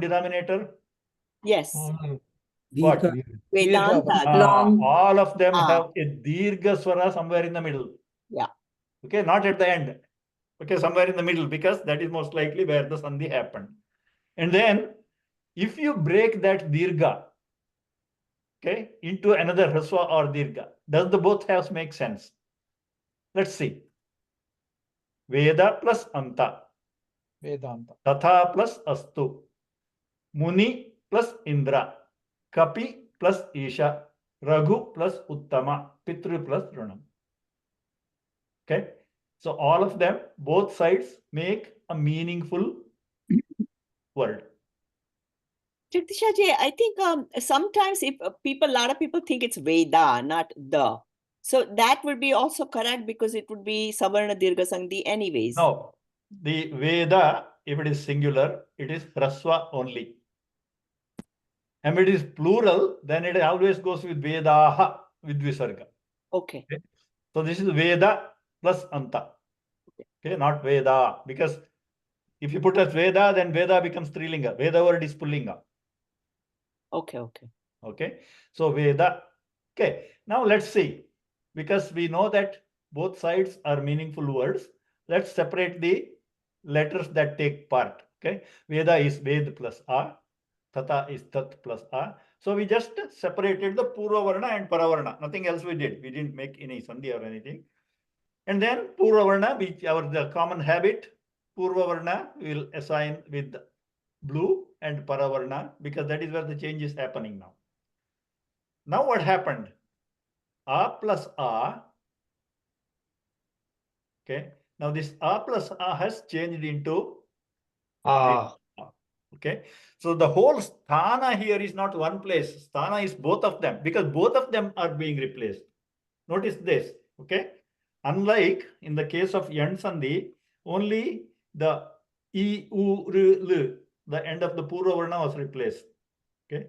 denominator? Yes. What? Dirgha. Vedanta. Long. All of them Ah. have a dirgha swara somewhere in the middle. Yeah. Okay, not at the end. Okay, somewhere in the middle, because that is most likely where the sandhi happened. And then, if you break that dirgha, okay, into another hraswa or dirgha, does the both have make sense? Let's see. Veda plus anta. Vedanta. Tatha plus astu. Muni plus indra. Kapi plus isha. Raghu plus uttama. Pitru plus runam. Okay. So all of them, both sides make a meaningful word. Jagdishaji, I think sometimes if a lot of people think it's Veda, not the. So that would be also correct because it would be Savarna Dirgha Sandhi anyways. No, the Veda, if it is singular, it is hraswa only. And if it is plural, then it always goes with Vedaha, with Visarga. Okay. Okay? So this is Veda plus Anta. Okay, not Veda. Because if you put as Veda, then Veda becomes Strilinga. Veda word is Pullinga. Okay, okay. Okay, so Veda. Okay, now let's see. Because we know that both sides are meaningful words, let's separate the letters that take part. Okay, Veda is Ved plus A, Tata is Tat plus A. So we just separated the Purva Varna and Paravarna. Nothing else we did. We didn't make any Sandhi or anything. And then Purva Varna, which the common habit, Purva Varna will assign with blue and Paravarna, because that is where the change is happening now. Now what happened? A plus A. Okay. Now this A plus A has changed into A. Okay. So the whole sthana here is not one place. Sthana is both of them, because both of them are being replaced. Notice this. Okay. Unlike in the case of Yan Sandhi, only the I, U, R, L, the end of the Purva Varna was replaced. Okay.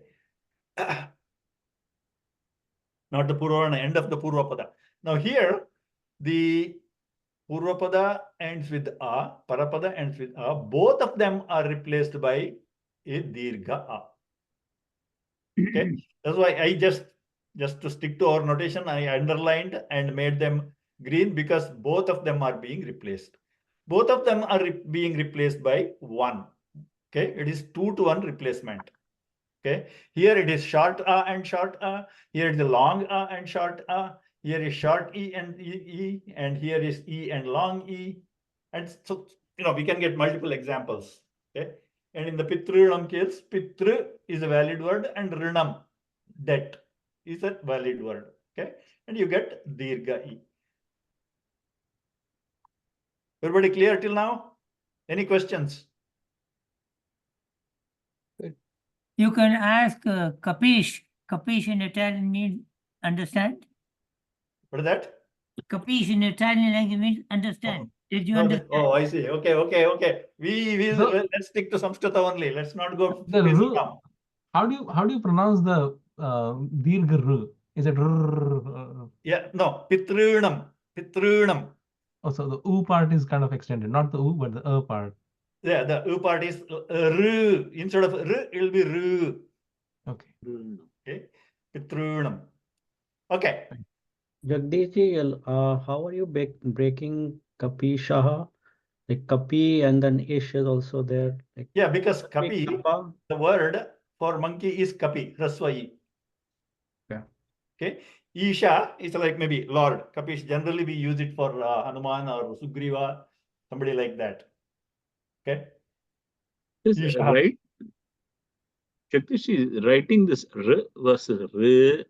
Not the Purva Varna, end of the Purva Pada. Now here, the Purva Pada ends with A, Parapada ends with A. Both of them are replaced by a Dirgha A. Okay. That's why I just to stick to our notation, I underlined and made them green, because both of them are being replaced. Both of them are being replaced by 1. Okay. It is 2-to-1 replacement. Okay. Here it is short A and short A. Here it is long A and short A. Here is short E and E, and here is E and long E. And so, we can get multiple examples. Okay. And in the Pitrūnam case, Pitru is a valid word and Rinam, debt, is a valid word. Okay. And you get Dirgha E. Everybody clear till now? Any questions? You can ask Kapish. Kapish in Italian means understand. What is that? Kapish in Italian language means understand. Did you No, understand? oh, I see. Okay. We will So- let's stick to Saṁskṛta only. Let's not go The crazy ru- now. How do you pronounce the dirgha r? Is it r? Yeah, no, Pitrūnam. Oh, so the u part is kind of extended, not the u, but the a part. Yeah, the U part is R. Instead of R, it will be R. Okay. Okay, Pitrūnam. Okay. Jagdishji, how are you breaking Kapishaha? Like Kapi and then Ish is also there. Like Yeah, because Kapi, Kappa. the word for monkey is Kapi, Raswai. Yeah. Okay. Isha is like maybe Lord. Kapish, generally we use it for Hanuman or Sugriva, somebody like that. Okay. Is Isha. right. Jagdish is writing this R versus R.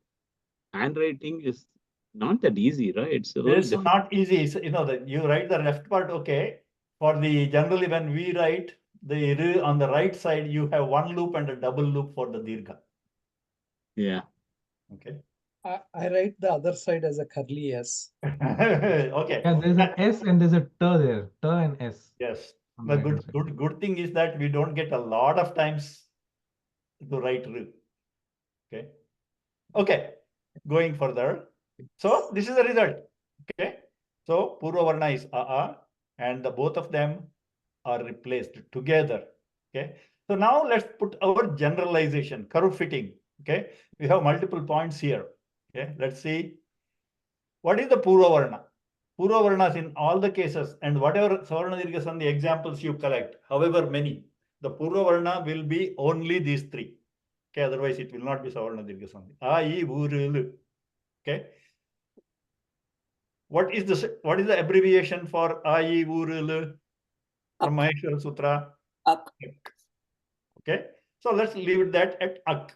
Handwriting is not that easy, right? It's a little It's different. not easy. It's, you know, that you write the left part, okay. For the generally when we write the r on the right side, you have one loop and a double loop for the dirgha. Yeah. Okay. I write the other side as a curly S. Okay. Yeah, there's an S and there's a T there. T and S. Yes. on The the right-hand side. good thing is that we don't get a lot of times to write r. Okay. Okay. Going further. So this is the result. Okay. So Purva Varna is A, and the both of them are replaced together. Okay. So now let's put our generalization, curve fitting. Okay. We have multiple points here. Okay. Let's see. What is the Purva Varna? Purva Varnas in all the cases, and whatever Savarna Dirgha Sandhi examples you collect, however many, the Purva Varna will be only these three. Okay. Otherwise it will not be Savarna Dirgha Sandhi. A, I, U, R, L. Okay. What is the abbreviation for A, I, U, R, L from Maheshwara Sutra? Ak. Okay. So let's leave it that at ak.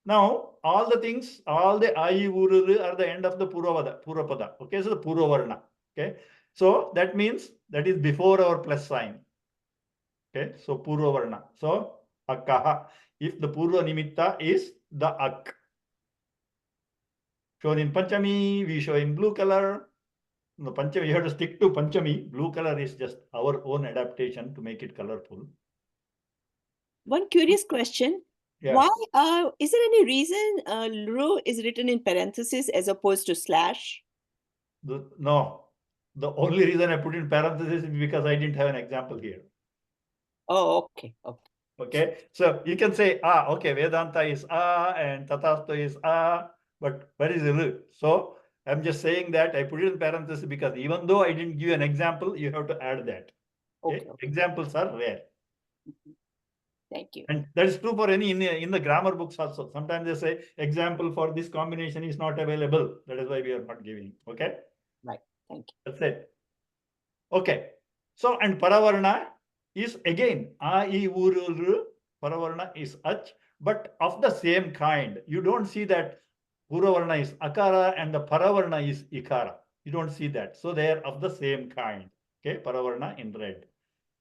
Now, all the things, all the I, U, R, L are the end of the Purapada. Okay. So the Purva Varna. Okay. So that means that is before our plus sign. Okay. So Purva Varna. So akaha. If the Purva Nimitta is the ak. Shown in Panchami, we show in blue color. No, Panchami, you have to stick to Panchami. Blue color is just our own adaptation to make it colorful. One curious question. Yeah. Why is there any reason ru is written in parentheses as opposed to slash? No. The only reason I put in parentheses is because I didn't have an example here. Oh, okay. Okay. Okay. So you can say, okay, Vedanta is and Tatastha is but where is the? So I'm just saying that I put it in parentheses because even though I didn't give an example, you have to add that. Okay. Examples are rare. Thank you. And that is true for any in the grammar books also. Sometimes they say example for this combination is not available. That is why we are not giving. Okay. Right. Thank you. That's it. Okay. So, and Paravarna is again A, I, U, R. Paravarna is Ach, but of the same kind. You don't see that Puravarna is Akara and the Paravarna is Ikara. You don't see that. So they are of the same kind. Okay. Paravarna in red.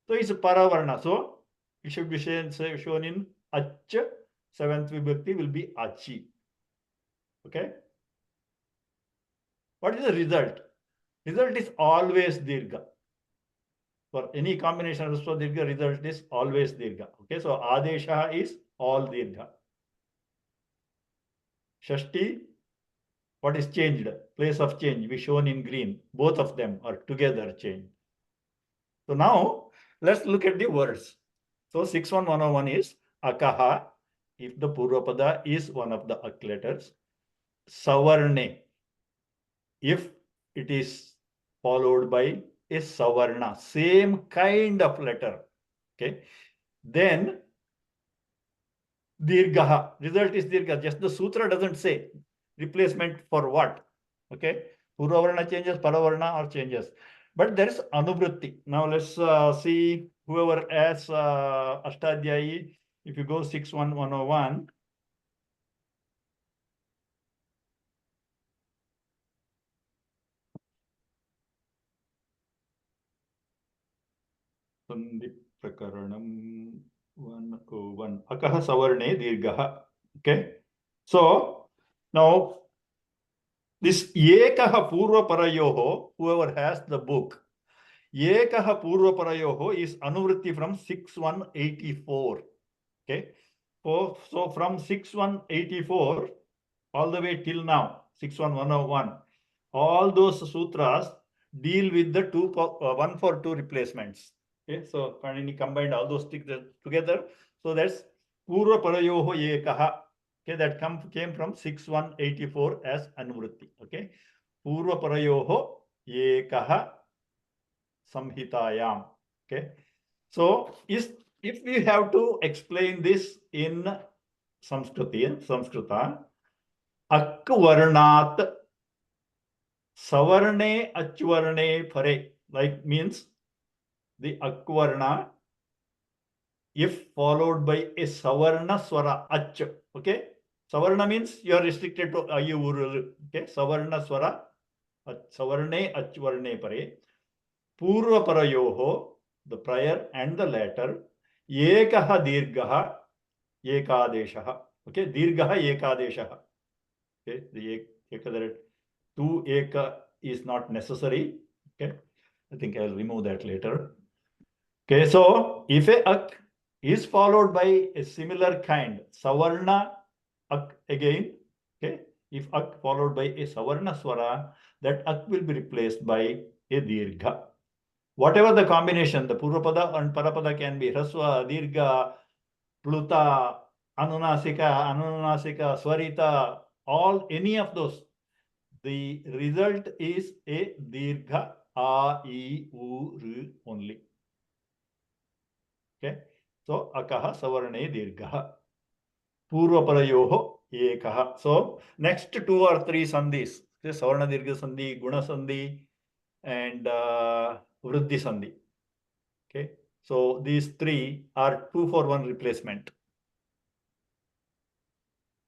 So it's Paravarna. So it should be shown in Ach. Seventh vibhakti will be Achi. Okay. What is the result? Result is always Dirgha. For any combination of Rasva Dirgha, result is always Dirgha. Okay, so Adesha is all Dirgha. Shashti, what is changed? Place of change, we shown in green. Both of them are together changed. So now, let's look at the words. So 61101 is Akaha, if the Purvapada is one of the Ak letters. Savarne, if it is followed by a Savarna, same kind of letter. Okay. Then Dirgaha, result is Dirgha. Just the sutra doesn't say replacement for what. Okay. Purvavarna changes, Paravarna or changes. But there is Anuvritti. Now let's see whoever asks Ashtadhyayi, if you go 61101. Prakaranam 101. Akaha Savarne Dirgaha. Okay. So now this Ekaha Purva Parayoho, whoever has the book, Ekaha Purva Parayoho is Anuvritti from 6184. Okay. So from 6184 all the way till now, 61101, all those sutras deal with the 1 for 2 replacements. Okay, so Pāṇini combined all those things together. So that's Purva Parayoho Ekaha. Okay, that came from 6184 as Anuvritti. Okay, Purva Parayoho Ekaha Samhitayam. Okay, so if we have to explain this in Saṁskrta, Akvarnat Savarne Achvarne Pare, like means the Akvarna, if followed by a Savarna Swara Ach. Okay. Savarna means you are restricted to Ayu. Okay. Savarna Swara Savarne Achvarne Pare, Purva Parayoho, the prior and the latter, Ekaha Dirgaha, Ekadeshaha. Okay, Dirgaha Ekadeshaha. Okay, the Eka, two Eka is not necessary. Okay, I think I'll remove that later. Okay, so if a ak is followed by a similar kind, Savarna ak again, okay, if ak followed by a Savarna swara, that ak will be replaced by a Dirgha. Whatever the combination, the Purvapada and Parapada can be Raswa, Dirgha, Pluta, Anunasika, Swarita, all, any of those. The result is a Dirgha, A, I, U, R only. Okay, so Akaha Savarne Dirgha. Purva Parayoho Ekaha. So next 2 or 3 sandhis, okay, Savarna Dirgha Sandhi, Guna Sandhi, and Vriddhi Sandhi. Okay, so these 3 are 2 for 1 replacement.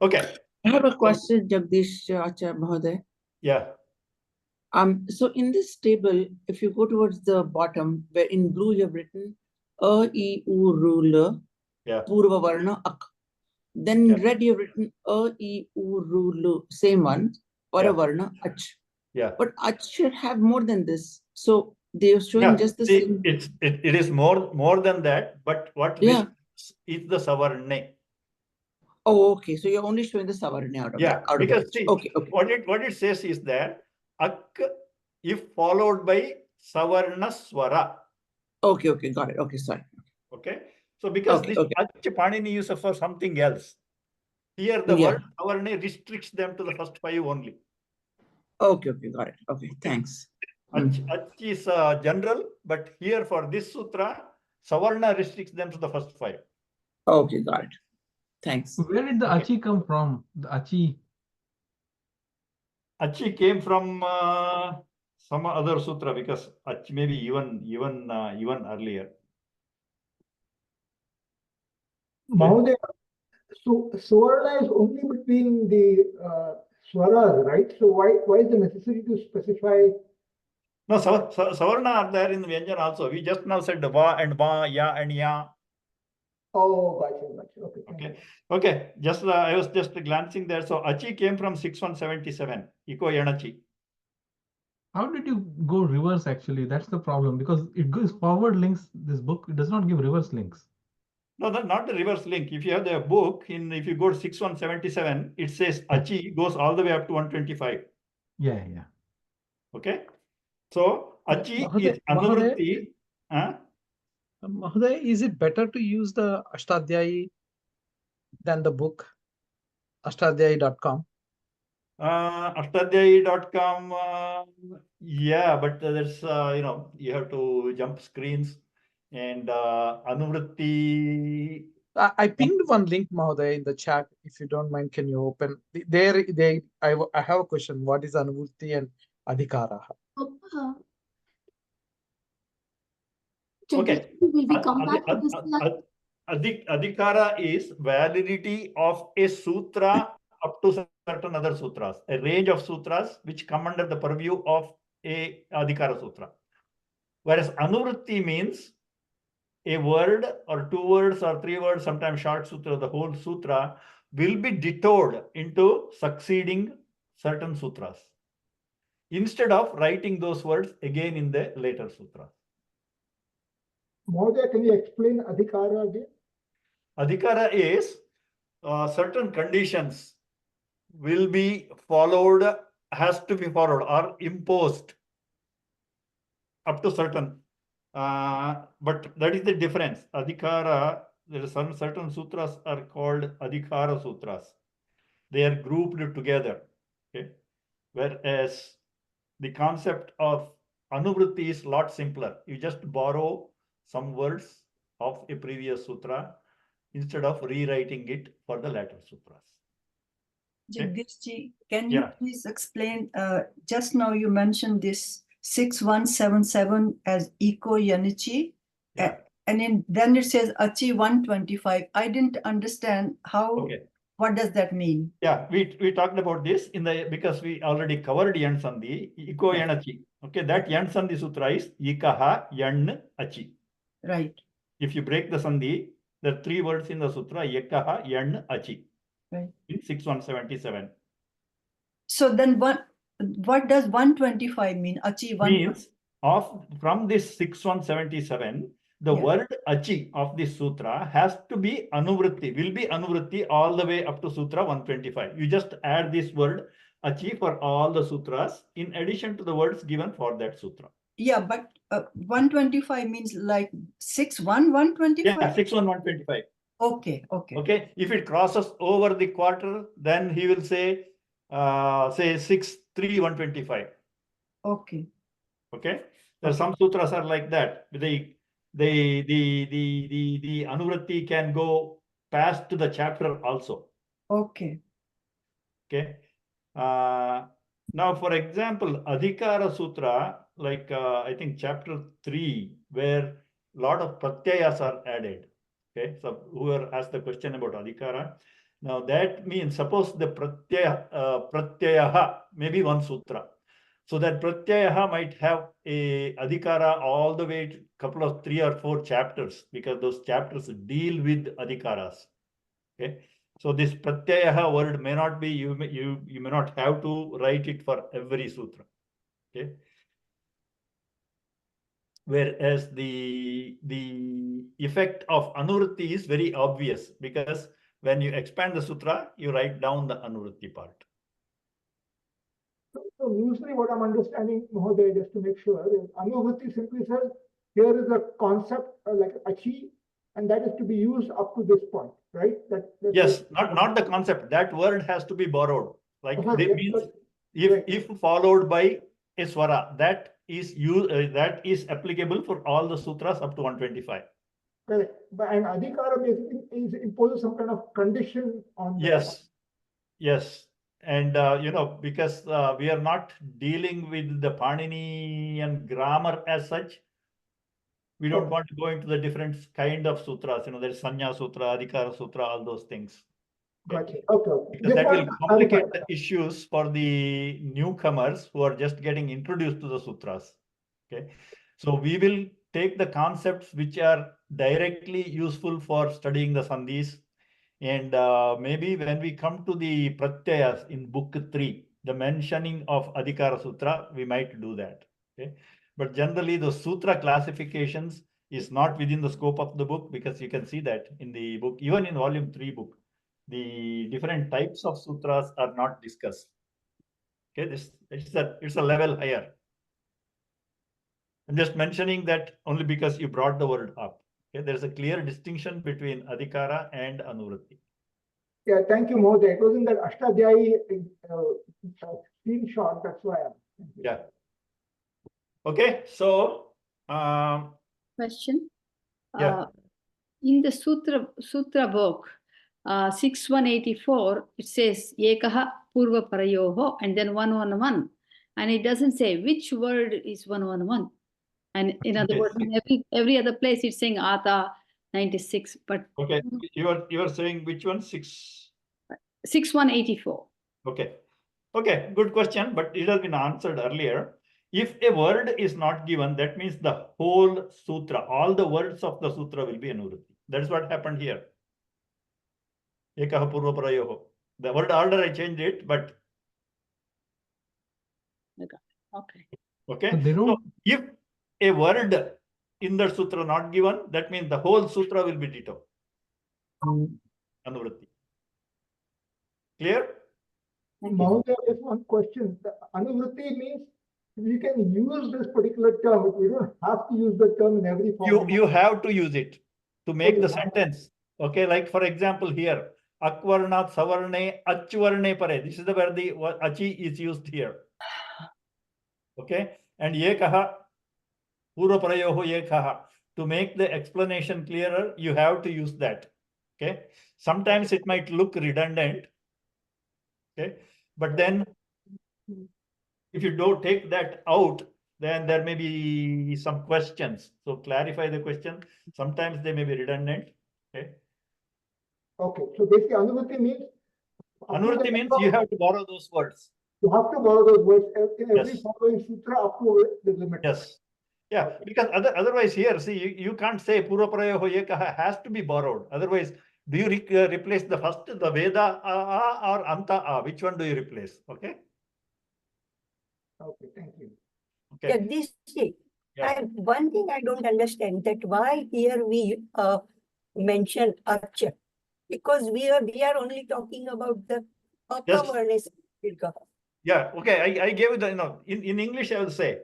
Okay. I have a question, Jagdish Acharya Mahoday. Yeah. So in this table, if you go towards the bottom, where in blue you have written A, I, U, Ru, Yeah. Purva Varna, Ak. Then in red you have written A, I, U, Ru, same one, Paravarna, Ach. Yeah. But Ach should have more than this. So they are showing just the same. It is more than that, but what is the Savarne. Oh, okay. So you're only showing the Savarna out of that. Out Because of see, okay. what it says is that Ak, if followed by Savarna Swara. Okay, got it. Okay, sorry. Okay. So because this Ach Pāṇini uses for something else. Here the word Savarna restricts them to the first 5 only. Okay, got it. Okay, thanks. Ach is general, but here for this sutra, Savarna restricts them to the first 5. Okay, got it. Thanks. Where did the Achi come from? The Achi. Achi came from some other sutra, because Achi maybe even earlier. Mahoday, so Swarna is only between the swaras, right? So why is the necessity to specify? No, Savarna are there in the Vyanjana also. We just now said Va and Va, Ya and Ya. Oh, gotcha. Okay. Just I was just glancing there. So Achi came from 6177. Iko Yanachi. How did you go reverse actually? That's the problem, because it goes forward links, this book, it does not give reverse links. No, that's not the reverse link. If you have the book, if you go to 6177, it says Achi goes all the way up to 125. Yeah. Okay. So Achi is Anuvritti. Mahoday, is it better to use the Ashtadhyayi than the book? Ashtadhyayi.com. Ashtadhyayi.com. Yeah, but there's you have to jump screens, and Anuvritti. I pinged one link, Mahoday, in the chat. If you don't mind, can you open? I have a question. What is Anuvritti and Adhikara? Okay. Adhikara is validity of a sutra up to certain other sutras, a range of sutras which come under the purview of a Adhikara sutra. Whereas Anuvritti means a word or 2 words or 3 words, sometimes short sutra, the whole sutra will be detoured into succeeding certain sutras, instead of writing those words again in the later sutras. Mahoday, can you explain Adhikara again? Adhikara is certain conditions will be followed, has to be followed or imposed up to certain. But that is the difference. Adhikara, there are some certain sutras are called Adhikara sutras. They are grouped together. Okay. Whereas the concept of Anuvritti is a lot simpler. You just borrow some words of a previous sutra instead of rewriting it for the later sutras. Jagdishji, can you please explain, just now you mentioned this 6177 as Iko Yanichi, and then it says Achi 125. I didn't understand how What does that mean? Yeah, we talked about this in the because we already covered yan sandhi, iko yan achi. Okay, that yan sandhi sutra is ikaha yan achi. Right. If you break the sandhi, there are 3 words in the sutra, ekaha yan achi. Right. In 6177. So then what does 125 mean? Achi Means from this 6177, the word achi of this sutra has to be anuvritti, will be anuvritti all the way up to sutra 125. You just add this word achi for all the sutras in addition to the words given for that sutra. Yeah, but 125 means like 125? Yeah, 125. Okay. If it crosses over the quarter, then he will say 125. Okay. There are some sutras are like that. The anuvritti can go past to the chapter also. Okay. Now, for example, Adhikara Sutra, like I think chapter 3, where a lot of pratyayas are added. So whoever asked the question about Adhikara, now that means suppose the pratyayaha may be one sutra. So that pratyayaha might have a adhikara all the way to couple of 3 or 4 chapters, because those chapters deal with adhikaras. So this pratyayaha word may not be, you may not have to write it for every sutra. Whereas the effect of anuvritti is very obvious, because when you expand the sutra, you write down the anuvritti part. So usually what I'm understanding, Mahoday, just to make sure, is anuvritti simply says, here is a concept like achi, and that is to be used up to this point, right? Yes, not the concept. That word has to be borrowed. Like that means if followed by a swara, that is applicable for all the sutras up to 125. Correct. But an adhikara basically imposes some kind of condition on. Yes. And because we are not dealing with the Pāṇinian grammar as such, we don't want to go into the different kind of sutras. There is Sanya Sutra, Adhikara Sutra, all those things. Okay. Because that will complicate the issues for the newcomers who are just getting introduced to the sutras. So we will take the concepts which are directly useful for studying the sandhis. And maybe when we come to the pratyayas in book 3, the mentioning of Adhikara Sutra, we might do that. But generally, the sutra classifications is not within the scope of the book, because you can see that in the book, even in volume 3 book, the different types of sutras are not discussed. It's a level higher. I'm just mentioning that only because you brought the word up. There's a clear distinction between Adhikara and Anuvritti. Yeah, thank you, Mahoday. It was in that Ashtadhyayi screenshot, that's why. Yeah. Okay, so question. Yeah. In the sutra book, 6184, it says Ekaha Purva Parayoho and then 111. And it doesn't say which word is 111. And in other words, in every other place it's saying Ata 96. But okay, you are saying which one? 6184. Okay, good question, but it has been answered earlier. If a word is not given, that means the whole sutra, all the words of the sutra will be anuvritti. That's what happened here. Ekaha purva parayoho. The word order I changed it, but okay. So if a word in the sutra not given, that means the whole sutra will be ditto. Anuvritti. Clear? Mahoday, just one question. The anuvritti means we can use this particular term. We don't have to use the term in every form. You have to use it to make the sentence. Like for example here, akvarnat savarne achvarne pare. This is where the achi is used here. And yekaha purva parayoho yekaha. To make the explanation clearer, you have to use that. Sometimes it might look redundant. But then if you don't take that out, then there may be some questions. So clarify the question. Sometimes they may be redundant. So basically anuvritti means Anuvritti means you have to borrow those words. You have to borrow those words in every Yes. following sutra up to the limit. Yes. Yeah, because otherwise here, see, you can't say Purvaprayoho Ekaha has to be borrowed. Otherwise, do you replace the first, the Veda or Anta A? Which one do you replace? Okay. Okay, thank you. Okay. Jagdish, Yeah. one thing I don't understand, that why here we mention Archa, because we are only talking about the Yes. Akavarnis. Yeah. Okay. I gave you the, in English I will say,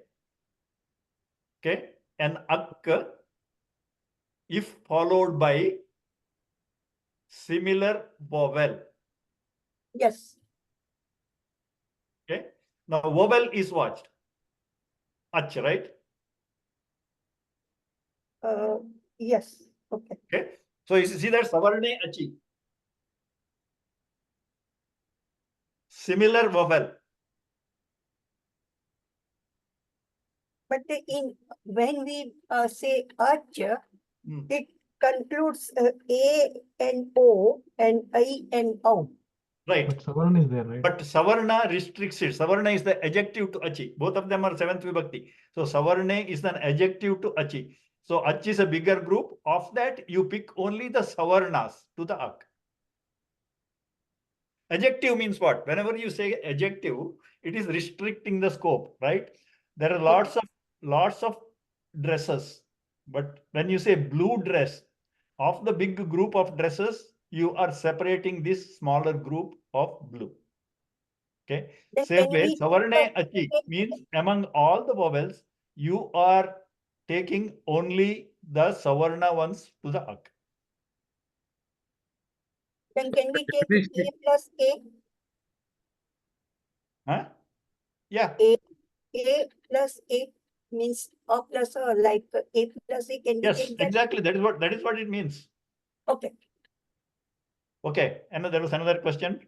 okay, an Akka, if followed by similar vowel. Yes. Okay. Now vowel is what? Ach, right? Yes. Okay. Okay. So you see that Savarne Achi. Similar vowel. But when we say Archa, it concludes A and O and I and O. Right. But Savarna is there, right? But Savarna restricts it. Savarna is the adjective to Achi. Both of them are seventh vibhakti. So Savarne is an adjective to Achi. So Ach is a bigger group. Of that, you pick only the Savarnas to the Ak. Adjective means what? Whenever you say adjective, it is restricting the scope, right? There are lots of dresses. But when you say blue dress, of the big group of dresses, you are separating this smaller group of blue. Okay. Then Same way, Savarne Achi means among all the vowels, you are taking only the Savarna ones to the Ak. Then can we take A plus A? Huh? Yeah. A plus A means A plus A, like A plus A. Can we Yes, take that? exactly. That is what it means. Okay. Okay. And there was another question.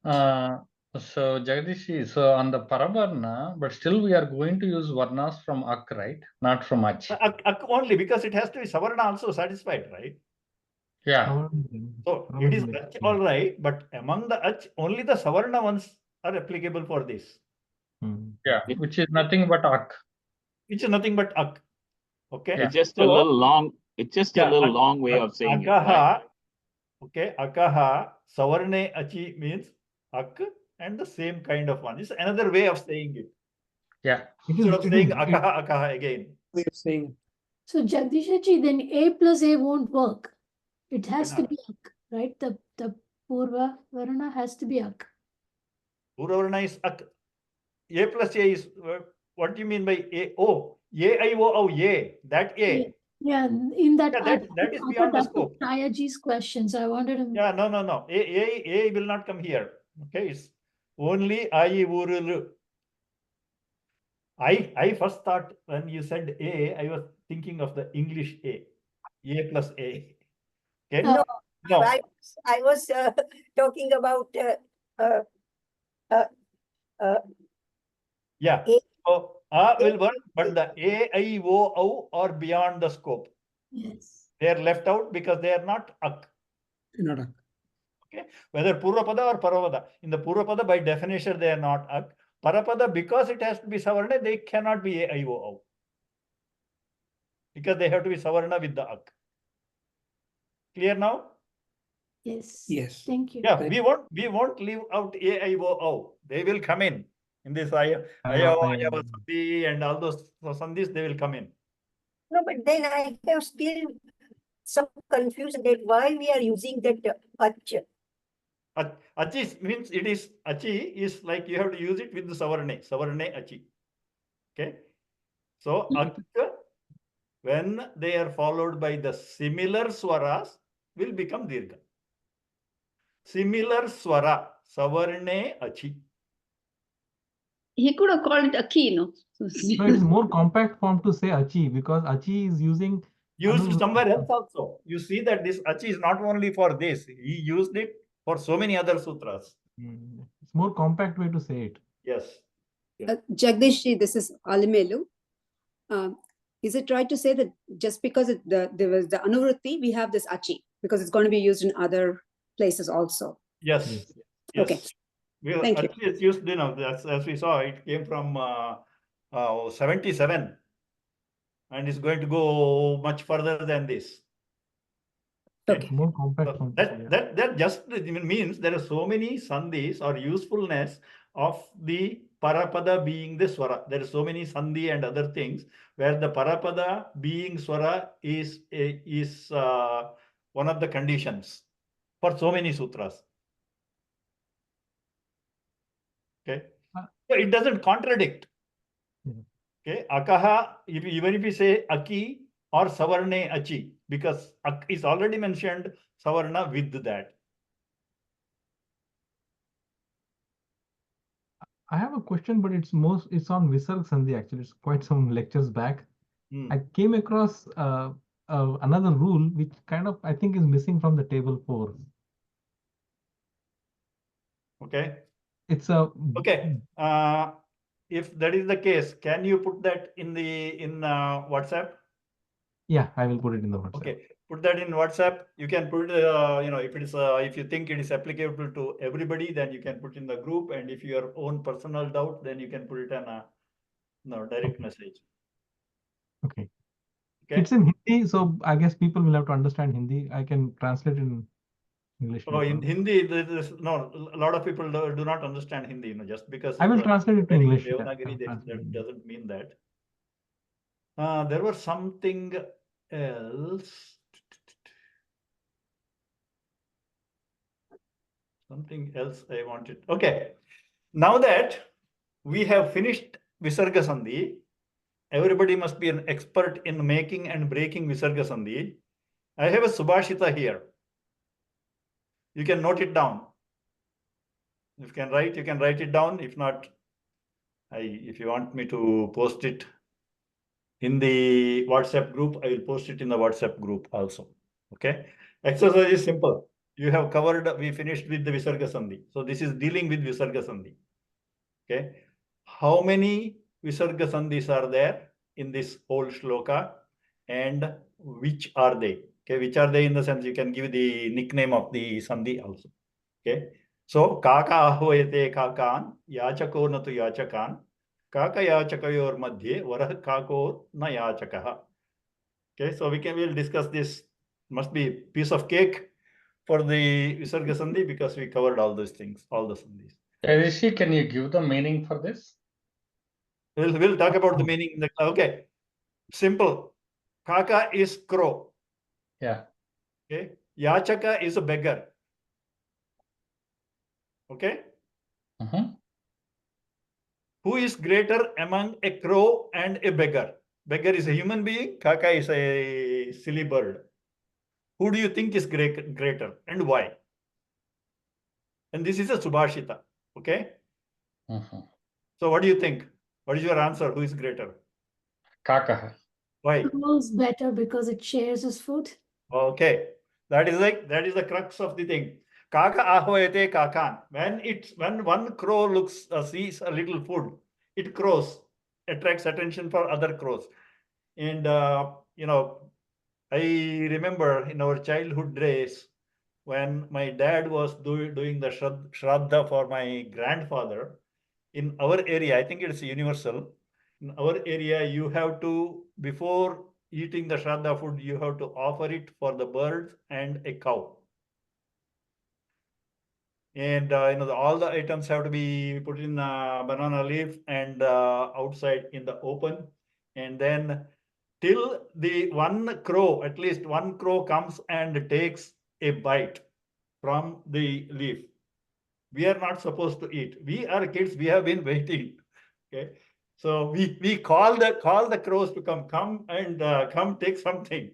So Jagdish, so on the Paravarna, but still we are going to use Varnas from Ak, right? Not from Ach. Ak only, because it has to be Savarna also satisfied, right? Yeah. So it is Ach all right, but among the Ach, only the Savarna ones are applicable for this. Yeah, which is nothing but Ak. Which is nothing but Ak. Okay. It's just a little long. It's just a little long way of saying it, right? Akaha. Okay. Akaha. Savarne Achi means Ak, and the same kind of one. It's another way of saying it. Yeah. Instead of saying Akaha, Akaha again. Way of saying. So Jagdishaji, then A plus A won't work. It has to be Ak, right? The Purva Varna has to be Ak. Purva Varna is Ak. A plus A is, what do you mean by A? Oh, A-I-O, A. That A. Yeah, in that, that is beyond the scope. Tayaji's questions. I wanted to. Yeah, no. A will not come here. Okay, it's only I-U-R-L. I first thought when you said A, I was thinking of the English A plus A. Okay. No. No. I was talking about yeah. So A will work, but the A-I-O-U are beyond the scope. Yes. They are left out because they are not Ak. Not Ak. Okay. Whether Purvapada or Parapada. In the Purvapada, by definition, they are not Ak. Parapada, because it has to be Savarna, they cannot be A-I-O-U. Because they have to be Savarna with the Ak. Clear now? Yes. Yes. Thank you. Yeah, we won't leave out A-I-O-U. They will come in this Ayavasati and all those sandhis, they will come in. No, but then I have still some confusion that why we are using that Ach. Achi means it is, Achi is like you have to use it with the Savarne Achi. Okay. So Ak, when they are followed by the similar swaras, will become Dirgha. Similar swara, Savarne Achi. He could have called it Aki, no? So it is more compact form to say Achi, because Achi is used somewhere else also. You see that this Achi is not only for this. He used it for so many other sutras. It's more compact way to say it. Yes. Jagdish, this is Alimelu. Is it right to say that just because there was the Anuvritti, we have this Achi, because it's going to be used in other places also? Yes. Okay. Thank you. It's used, as we saw, it came from 77 and it's going to go much further than this. Okay. More compact. So that just means there are so many sandhis or usefulness of the parapada being the swara. There are so many sandhi and other things where the parapada being swara is one of the conditions for so many sutras. Okay, so it doesn't contradict. Okay, akaha, even if you say aki or savarne achi, because ak is already mentioned savarna with that. I have a question, but it's on Visarga Sandhi actually. It's quite some lectures back. I came across another rule which kind of I think is missing from the table 4. Okay. It's a okay. If that is the case, can you put that in WhatsApp? Yeah, I will put it in the WhatsApp. Okay, put that in WhatsApp. You can put if it is if you think it is applicable to everybody, then you can put in the group. And if your own personal doubt, then you can put it on a direct message. Okay. It's in Hindi, so I guess people will have to understand Hindi. I can translate in English. Oh, in Hindi, a lot of people do not understand Hindi. Just because I will translate it to English. Devanagari, that doesn't mean that. There was something else. Something else I wanted. Okay. Now that we have finished Visarga Sandhi, everybody must be an expert in making and breaking Visarga Sandhi. I have a Subhashita here. You can note it down. If you can write it down. If not, if you want me to post it in the WhatsApp group, I will post it in the WhatsApp group also. Okay. Exercise is simple. You have covered, we finished with the Visarga Sandhi. So this is dealing with Visarga Sandhi. Okay. How many Visarga Sandhis are there in this whole shloka and which are they? Okay. Which are they in the sense you can give the nickname of the Sandhi also. Okay. So Kaka ahvayate kakan, yachako natu yachakan, Kaka yachakayor madhye, varah kako na yachakaha. Okay. So we'll discuss this. Must be a piece of cake for the Visarga Sandhi because we covered all those things, all the Sandhis. Rishi, can you give the meaning for this? We'll talk about the meaning. Okay. Simple. Kaka is crow. Yeah. Okay. Yachaka is a beggar. Okay. Who is greater among a crow and a beggar? Beggar is a human being. Kaka is a silly bird. Who do you think is greater and why? And this is a Subhashita. Okay. So what do you think? What is your answer? Who is greater? Kaka. Why? Crows better because it shares its food. Okay. That is the crux of the thing. Kaka ahvayate kakan. When one crow sees a little food, it crows, attracts attention for other crows. And I remember in our childhood days when my dad was doing the shraddha for my grandfather. In our area, I think it's universal. In our area, you have to, before eating the shraddha food, you have to offer it for the birds and a cow. And all the items have to be put in a banana leaf and outside in the open. And then till at least one crow comes and takes a bite from the leaf. We are not supposed to eat. We are kids. We have been waiting. Okay. So we call the crows to come take something.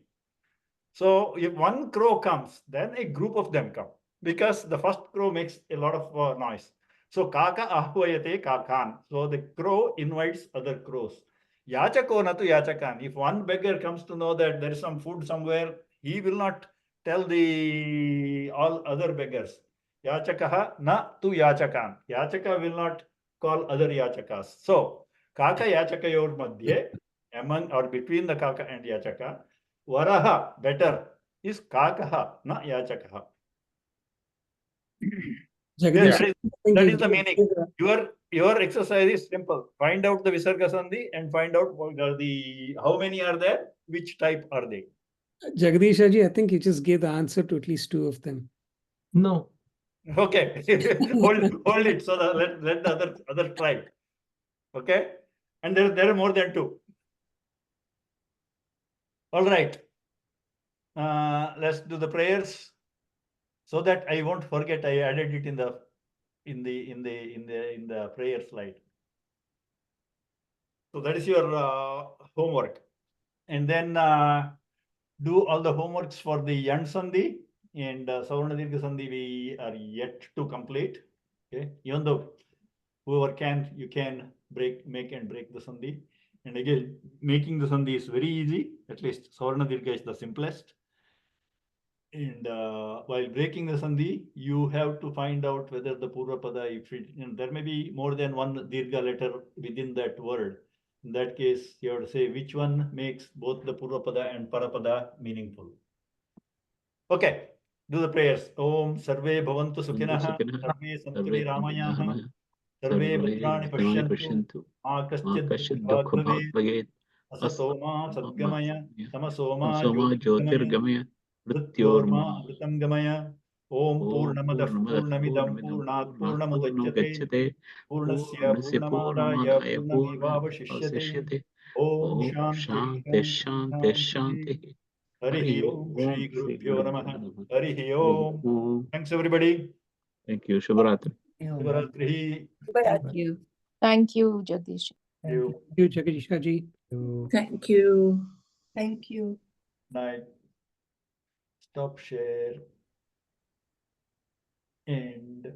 So if one crow comes, then a group of them come because the first crow makes a lot of noise. So Kaka ahvayate kakan. So the crow invites other crows. Yachako natu yachakan. If one beggar comes to know that there is some food somewhere, he will not tell all other beggars. Yachakaha na tu yachakan. Yachaka will not call other yachakas. So Kaka yachakayor madhye, among or between the Kaka and Yachaka, varaha better is Kakaha na Yachakaha. Jagdish, Yes, that is the meaning. Your exercise is simple. Find out the Visarga Sandhi and find out what are how many are there, which type are they. Jagdish ji, I think you just gave the answer to at least 2 of them. No. Okay, hold it. So let the other try. Okay, and there are more than 2. All right. Let's do the prayers so that I won't forget. I added it in the prayer slide. So that is your homework, and then do all the homeworks for the Yan Sandhi and Savarna-Dirgha Sandhi we are yet to complete. Okay, even though whoever can, you can make and break the Sandhi. And again, making the Sandhi is very easy. At least Savarna-Dirgha is the simplest. And while breaking the Sandhi, you have to find out whether the Purvapada, if it, there may be more than one Dirgha letter within that word. In that case, you have to say which one makes both the Purvapada and Parapada meaningful. Okay, do the prayers. Om Sarve Bhavantu Sukhinah, Sarve Santu Niramayaha, Sarve Bhadrani Pashyantu, Akaśyad Dukha Bhaget, Asatoma Sadgamaya, Tamasoma Jyotirgamaya, Mrityorma Amritam Gamaya, Om Purnamadah Purnamidam Purnat Purnamudachyate, Purnasya Purnamadaya Purnamevavashishyate, Om Shanti Shanti Shanti. Harihi Om Shri Gurubhyo Namaha. Harihi Om. Thanks everybody. Thank you. Shubharatri. Shubharatri. Thank you. Thank you, Jagdish. Thank you, Jagdish ji. Thank you. Thank you. Night. Stop share. And